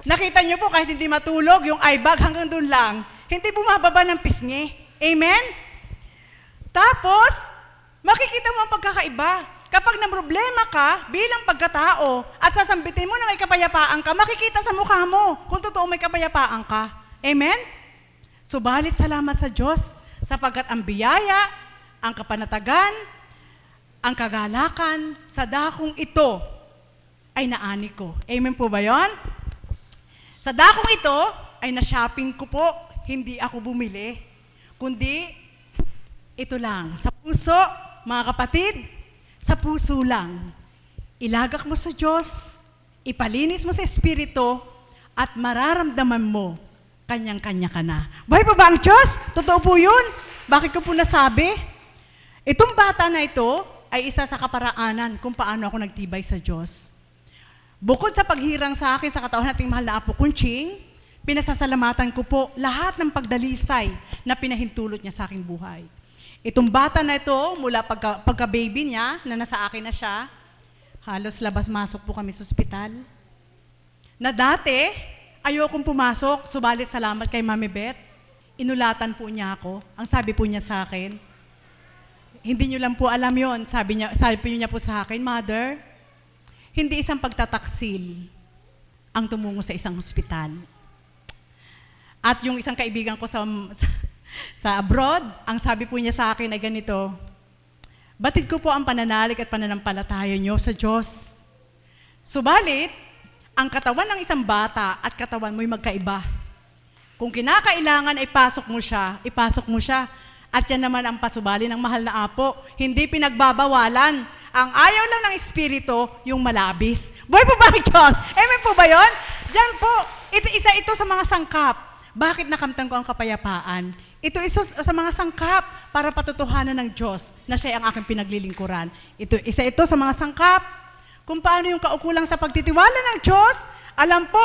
nakita niyo po, kahit hindi matulog, yung eye bag hanggang doon lang, hindi bumababa ng pisngi. Amen? Tapos, makikita mo ang pagkakaiba. Kapag namroblema ka bilang pagkatao at sasambitin mo na may kapayapaan ka, makikita sa mukha mo kung totoo may kapayapaan ka. Amen? Subalit salamat sa Diyos sapagkat ang biyaya, ang kapanatagan, ang kagalakan sa dakong ito ay naani ko. Amen po ba yun? Sa dakong ito ay na-shopping ko po, hindi ako bumili, kundi ito lang, sa puso, mga kapatid, sa puso lang. Ilagak mo sa Diyos, ipalinis mo sa Espiritu, at mararamdaman mo, kanyang-kanya ka na. Buhay pa ba ang Diyos? Totoo po yun. Bakit ko po nasabi? Itong bata na ito ay isa sa kaparaanan kung paano ako nagtibay sa Diyos. Bukod sa paghirang sa akin sa katawan nating mahal na Apo Kunching, pinasasalamatan ko po lahat ng pagdalisay na pinahintulot niya sa aking buhay. Itong bata na ito, mula pagka-baby niya, na nasa akin na siya, halos labas-masok po kami sa ospital. Na dati, ayokong pumasok, subalit salamat kay Mami Beth, inulatan po niya ako. Ang sabi po niya sa akin, hindi niyo lang po alam yon, sabi niya po sa akin, Mother, hindi isang pagtataksil ang tumungo sa isang ospital. At yung isang kaibigan ko sa abroad, ang sabi po niya sa akin ay ganito, batid ko po ang pananalig at pananampalataya niyo sa Diyos. Subalit, ang katawan ng isang bata at katawan mo'y magkaiba. Kung kinakailangan ay ipasok mo siya. At yan naman ang pasubali ng mahal na Apo. Hindi pinagbabawalan. Ang ayaw lang ng Espiritu, yung malabis. Buhay po ba ang Diyos? Amen po ba yun? Diyan po, isa ito sa mga sangkap. Bakit nakamtan ko ang kapayapaan? Ito isa sa mga sangkap para patutuhanan ng Diyos na siya ang aking pinaglilingkuran. Isa ito sa mga sangkap kung paano yung kaukulang sa pagtitiwala ng Diyos. Alam po,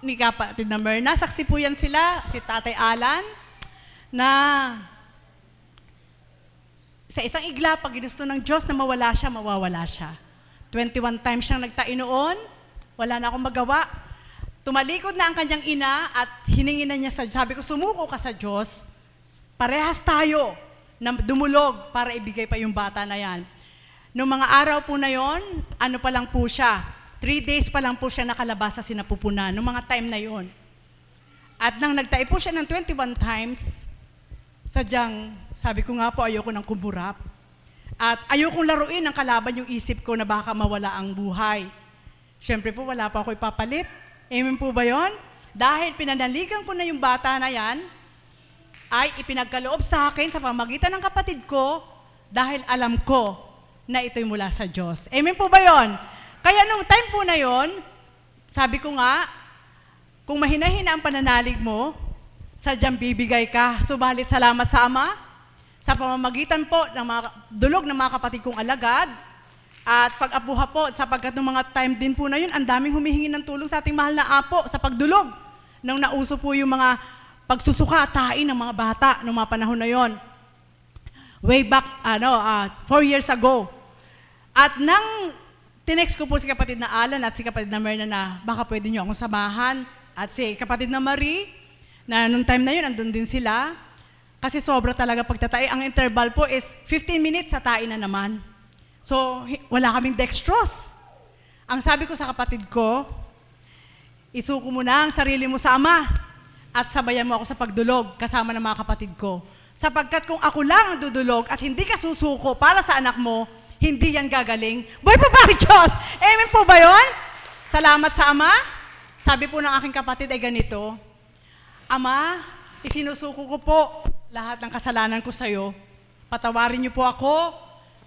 ni kapatid na Myrna, saksi po yan sila, si Tatay Alan, na sa isang igla, pag ginusto ng Diyos na mawala siya, mawawala siya. 21 times siyang nagtain noon, wala na akong magawa. Tumalikod na ang kanyang ina at hiningi na niya sabi ko, sumuko ka sa Diyos, parehas tayo na dumulog para ibigay pa yung bata na yan. Noong mga araw po na yon, ano pa lang po siya, 3 days pa lang po siya nakalabas sa sinapupunan, noong mga time na yon. At nang nagtai po siya ng 21 times, sadyang, sabi ko nga po, ayoko ng kumurap. At ayokong laruin ng kalaban yung isip ko na baka mawala ang buhay. Siyempre po, wala pa ako ipapalit. Amen po ba yon? Dahil pinanaligan ko na yung bata na yan, ay ipinagkaloob sa akin sa pamagitan ng kapatid ko dahil alam ko na ito'y mula sa Diyos. Amen po ba yon? Kaya nung time po na yon, sabi ko nga, kung mahina-hina ang pananalig mo, sadyang bibigay ka. Subalit salamat sa Ama, sa pamamagitan po ng mga dulog ng mga kapatid kong alagad, at pag-apuha po, sapagkat ng mga time din po na yun, ang daming humihingi ng tulong sa ating mahal na apo sa pagdulog. Nang nauso po yung mga pagsusuka at tain ng mga bata noong mga panahon na yon. Way back, 4 years ago. At nang tinext ko po si kapatid na Alan at si kapatid na Merna na baka pwede nyo akong samahan, at si kapatid na Marie, na nung time na yun, andun din sila. Kasi sobra talaga pagtatai. Ang interval po is 15 minutes sa tain na naman. So, wala kaming dextrose. Ang sabi ko sa kapatid ko, isuko mo na ang sarili mo sa Ama at sabayan mo ako sa pagdulog kasama ng mga kapatid ko. Sapagkat kung ako lang ang dudulog at hindi ka susuko para sa anak mo, hindi yan gagaling. Buhay po ba ang Diyos? Amen po ba yun? Salamat sa Ama. Sabi po ng aking kapatid ay ganito, Ama, isinusuko ko po lahat ng kasalanan ko sa iyo. Patawarin niyo po ako.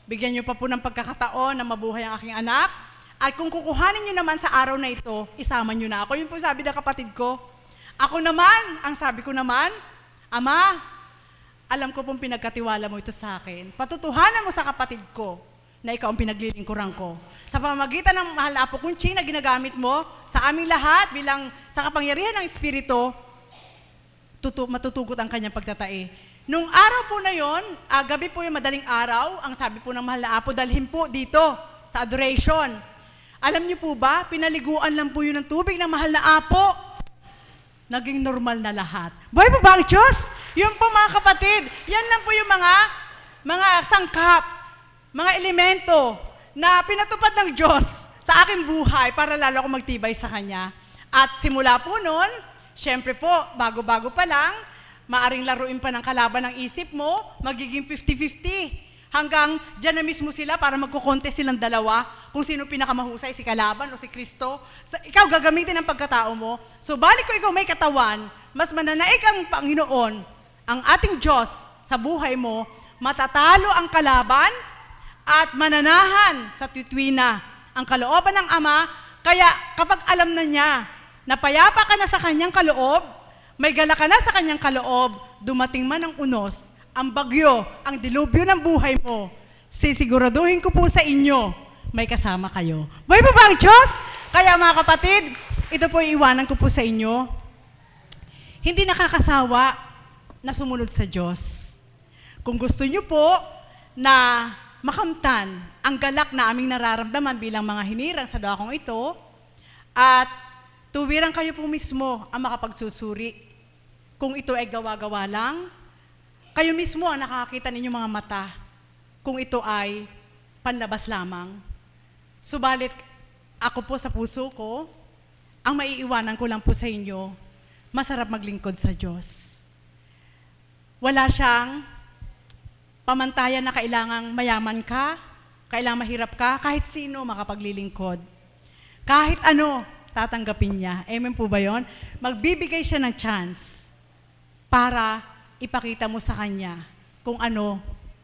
Bigyan niyo pa po ng pagkakataon na mabuhay ang aking anak. At kung kukuhanin niyo naman sa araw na ito, isama niyo na ako. Yun po sabi ng kapatid ko. Ako naman, ang sabi ko naman, Ama, alam ko pong pinagkatiwala mo ito sa akin. Patutuhanan mo sa kapatid ko na ikaw ang pinaglilingkuran ko. Sa pamamagitan ng mahal na Apo Kunching na ginagamit mo sa aming lahat bilang sa kapangyarihan ng Espiritu, matutugot ang kanyang pagtatae. Nung araw po na yon, gabi po yung madaling araw, ang sabi po ng mahal na Apo, dalhin po dito sa adoration. Alam niyo po ba, pinaliguan lang po yun ng tubig ng mahal na Apo. Naging normal na lahat. Buhay po ba ang Diyos? Yun po mga kapatid, yan lang po yung mga sangkap, mga elemento na pinatupad ng Diyos sa aking buhay para lalo ako magtibay sa Kanya. At simula po nun, syempre po, bago-bago pa lang, maaring laruin pa ng kalaban ng isip mo, magiging 50-50. Hanggang dyan na mismo sila para magkukontest silang dalawa kung sino pinakamahusay, si kalaban o si Kristo. Ikaw gagamitin ang pagkatao mo. So balik ko ikaw may katawan, mas mananaig ang Panginoon, ang ating Diyos sa buhay mo, matatalo ang kalaban at mananahan sa tuwina ang kalooban ng Ama. Kaya kapag alam na niya na payapa ka na sa kanyang kaloob, may gala ka na sa kanyang kaloob, dumating man ang unos, ang bagyo, ang dilubyo ng buhay mo, sisiguraduhin ko po sa inyo, may kasama kayo. Buhay po ba ang Diyos? Kaya mga kapatid, ito po iiwanan ko po sa inyo. Hindi nakakasawa na sumunod sa Diyos. Kung gusto niyo po na makamtan ang galak na aming nararamdaman bilang mga hinirang sa dakong ito, at tuwirang kayo po mismo ang makapagsusuri. Kung ito ay gawa-gawa lang, kayo mismo ang nakakita ninyong mga mata kung ito ay panlabas lamang. Subalit, ako po sa puso ko, ang maiiwanan ko lang po sa inyo, masarap maglingkod sa Diyos. Wala siyang pamantayan na kailangang mayaman ka, kailangang mahirap ka, kahit sino makapaglilingkod. Kahit ano, tatanggapin niya. Amen po ba yun? Magbibigay siya ng chance para ipakita mo sa Kanya kung ano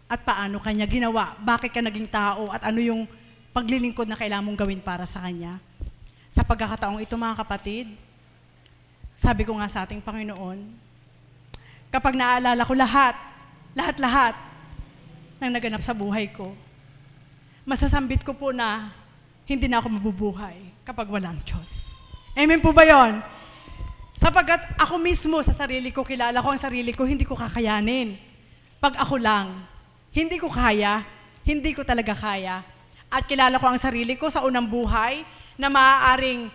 at paano Kanya ginawa, bakit ka naging tao at ano yung paglilingkod na kailangan mong gawin para sa Kanya. Sa pagkakataong ito mga kapatid, sabi ko nga sa ating Panginoon, kapag naaalala ko lahat ng naganap sa buhay ko, masasambit ko po na hindi na ako mabubuhay kapag walang Diyos. Amen po ba yun? Sapagkat ako mismo sa sarili ko, kilala ko ang sarili ko, hindi ko kakayanin. Pag ako lang, hindi ko kaya, hindi ko talaga kaya. At kilala ko ang sarili ko sa unang buhay na maaaring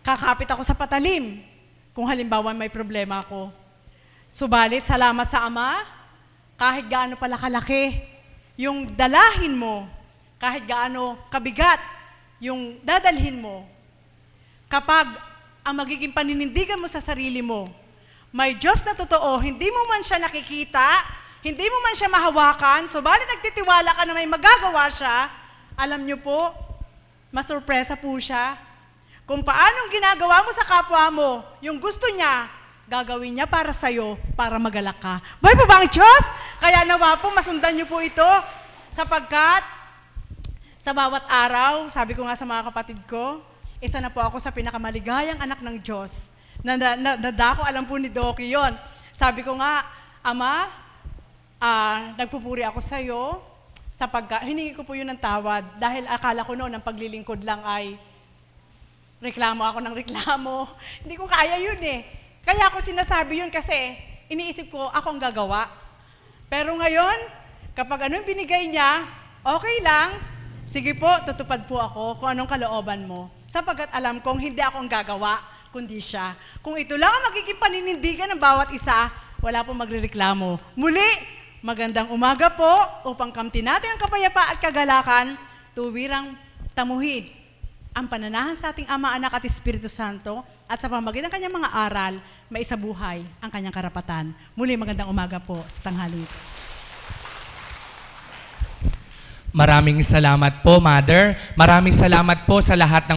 kakapit ako sa patalim kung halimbawa may problema ako. Subalit, salamat sa Ama, kahit gaano pala kalaki yung dalahin mo, kahit gaano kabigat yung dadalhin mo, kapag ang magiging paninindigan mo sa sarili mo, may Diyos na totoo, hindi mo man siya nakikita, hindi mo man siya mahawakan, subalit nagtitiwala ka na may magagawa siya, alam niyo po, masurpresa po siya Kung paanong ginagawa mo sa kapwa mo, yung gusto niya, gagawin niya para sa'yo, para magalak ka. Buhay po ba ang Diyos? Kaya nawa po, masundan niyo po ito, sapagkat sa bawat araw, sabi ko nga sa mga kapatid ko, isa na po ako sa pinakamaligayang anak ng Diyos. Nadako, alam po ni Doki yon. Sabi ko nga, Ama, nagpupuri ako sa'yo, hiningi ko po yun ng tawad, dahil akala ko noon, ang paglilingkod lang ay reklamo ako ng reklamo. Hindi ko kaya yun eh. Kaya ako sinasabi yun kasi iniisip ko, ako ang gagawa. Pero ngayon, kapag ano yung binigay niya, okay lang, sige po, tutupad po ako kung anong kalooban mo. Sapagkat alam kong hindi ako ang gagawa, kundi siya. Kung ito lang ang magiging paninindigan ng bawat isa, wala pong magrereklamo. Muli, magandang umaga po upang kamtin natin ang kapayapaan at kagalakan, tuwirang tamuhin ang pananahan sa ating Ama, Anak at Espiritu Santo at sa pamamagitan ng kanyang mga aral, maisabuhay ang kanyang karapatan. Muli, magandang umaga po sa tanghali. Maraming salamat po, Mother. Maraming salamat po sa lahat ng